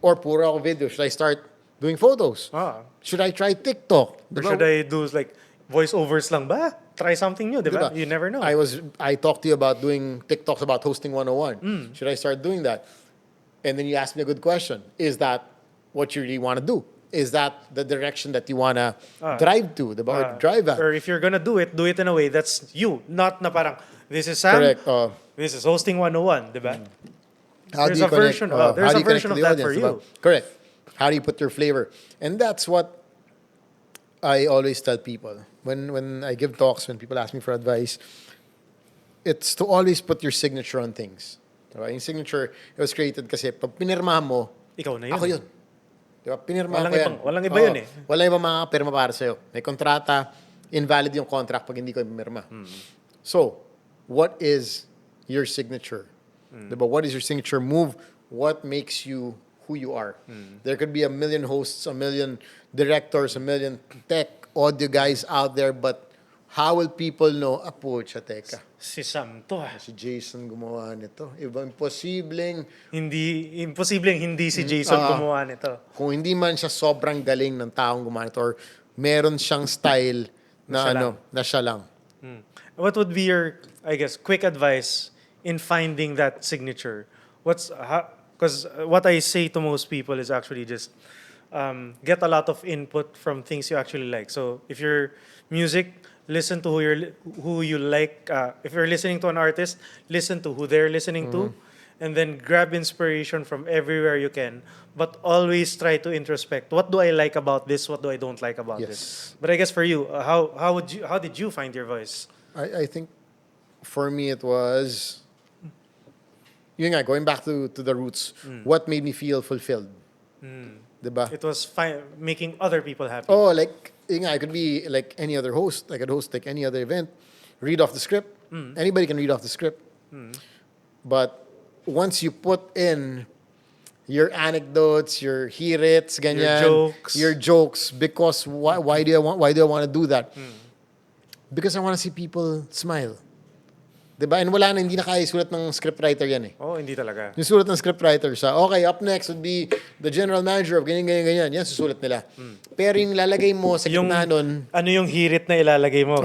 Or puro ako video? Should I start doing photos? Should I try TikTok? Or Diba? should I do like voiceovers lang ba? Try something new, diba? Diba? You never know. I talked to you about doing TikToks about hosting 101. Should I start doing that? And then you asked me a good question. Is that what you really want to do? Is that the direction that you want to drive to? Or drive at? Or if you're gonna do it in a way that's you. Not na parang, this is Sam, Correct. this is hosting 101, diba? How There's do you a version- connect, there's how do a you connect version to of the that audience, for diba? you. Correct. How do you put your flavor? And that's what I always tell people. When I give talks, when people ask me for advice, it's to always put your signature on things. Diba? Yung signature, it was created kasi pag pinirmahan mo, Ikaw na yun. ako yun. Diba? Pinirmahan Walang ko yan. walang iba yun eh. Walang ibang makakapirma para sa'yo. May kontrata, invalid yung contract pag hindi ko pinirma. So, what is your signature? Diba? What is your signature move? What makes you who you are? There could be a million hosts, a million directors, a million tech audio guys out there, but how will people know, pucha, teka, Si Sam to si Jason gumawa nito. Imposibleng, imposibleng hindi si Jason gumawa nito. kung hindi man siya sobrang galing ng taong gumawa nito, or meron siyang style na siya lang. What would be your, I guess, quick advice in finding that signature? Because what I say to most people is actually just get a lot of input from things you actually like. So if you're music, listen to who you like. If you're listening to an artist, listen to who they're listening to, and then grab inspiration from everywhere you can. But always try to introspect. What do I like about this? What do I don't like about this? But I guess for you, how did you find your voice? I think for me it was, yun nga, going back to the roots, what made me feel fulfilled. Diba? It was making other people happy. Oh, like, yun nga, I could be like any other host. I could host like any other event. read off the script. Anybody can read off the script. But once you put in your anecdotes, your hirits, ganyan, your jokes, because why do I want to do that? Because I want to see people smile. Diba? And wala na, hindi na kaya isulat ng scriptwriter yan eh. Oh, hindi talaga. Yung sulat ng scriptwriter sa, okay, up next would be the general manager of ganyan, ganyan, ganyan. Yan, susulat nila. Pero yung lalagay mo sa gitna nun, ano yung hirit na ilalagay mo?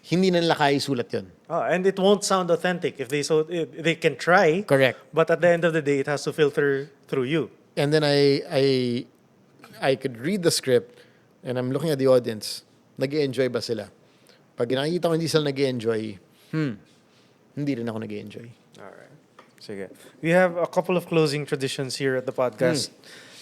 hindi na nila kaya isulat yun. Oh, and it won't sound authentic if they can try. Correct. But at the end of the day, it has to filter through you. And then I could read the script and I'm looking at the audience. Nag-i-enjoy ba sila? Pag nakikita ko hindi sila nag-i-enjoy, hindi rin ako nag-i-enjoy. Alright. Sige. We have a couple of closing traditions here at the podcast.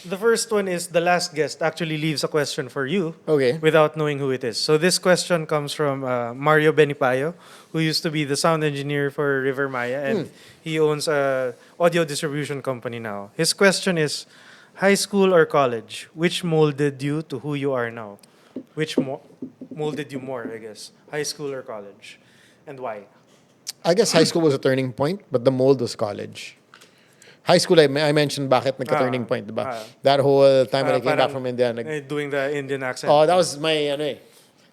The first one is the last guest actually leaves a question for you without knowing who it is. So this question comes from Mario Benipayo, who used to be the sound engineer for River Maya, and he owns a audio distribution company now. His question is, high school or college, which molded you to who you are now? Which molded you more, I guess? High school or college? And why? I guess high school was a turning point, but the mold was college. High school, I mentioned bakit nagka-turning point, diba? That whole time when I came back from India. Doing the Indian accent. Oh, that was my,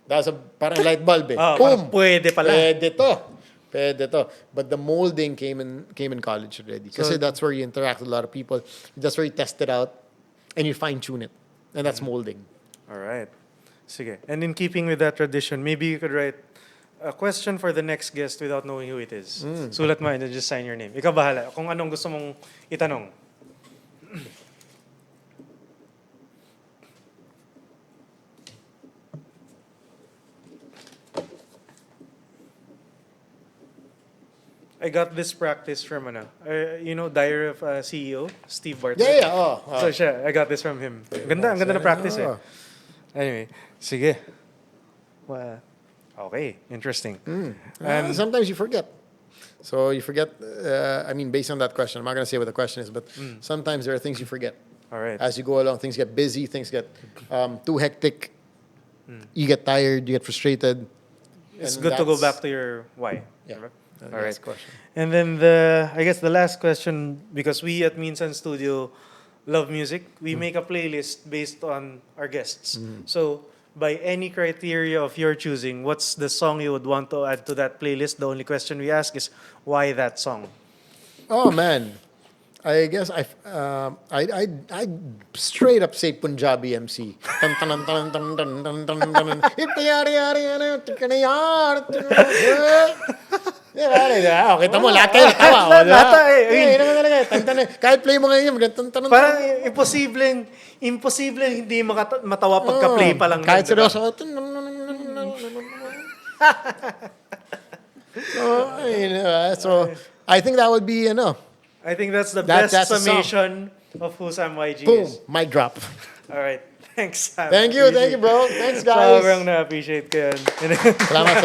that was a parang light bulb eh. Boom! Pwede pala. Pwede to. But the molding came in college already. Kasi that's where you interact with a lot of people. That's where you test it out and you fine-tune it. And that's molding. All right. Sige. And in keeping with that tradition, maybe you could write a question for the next guest without knowing who it is. Sulat mo and then just sign your name. Ikaw bahala kung anong gusto mong itanong. I got this practice from Diary of a CEO, Steve Bartlett. Yeah. So siya, I got this from him. Ang ganda na practice eh. Anyway, sige. Wow. Okay, interesting. Sometimes you forget. So you forget, based on that question, I'm not going to say what the question is, but sometimes there are things you forget. All right. As you go along, things get busy, things get too hectic. You get tired, you get frustrated. It's good to go back to your why. Yeah. All right. Question. And then the last question, because we at Minsan Studio love music, we make a playlist based on our guests. So by any criteria of your choosing, what's the song you would want to add to that playlist? The only question we ask is why that song? Oh man, I guess I straight up say Punjabi MC. Kita mo, lahat kayo tawa. Kahit play mo ngayon, parang imposibleng hindi matawa pagka-play pa lang. Kahit seryoso. So, I think that would be, I think that's the best summation of who Sam YG is. Boom, mic drop. All right. Thanks, Sam. Thank you, bro. Thanks, guys. Sobrang na-appreciate ko yan. Salamat.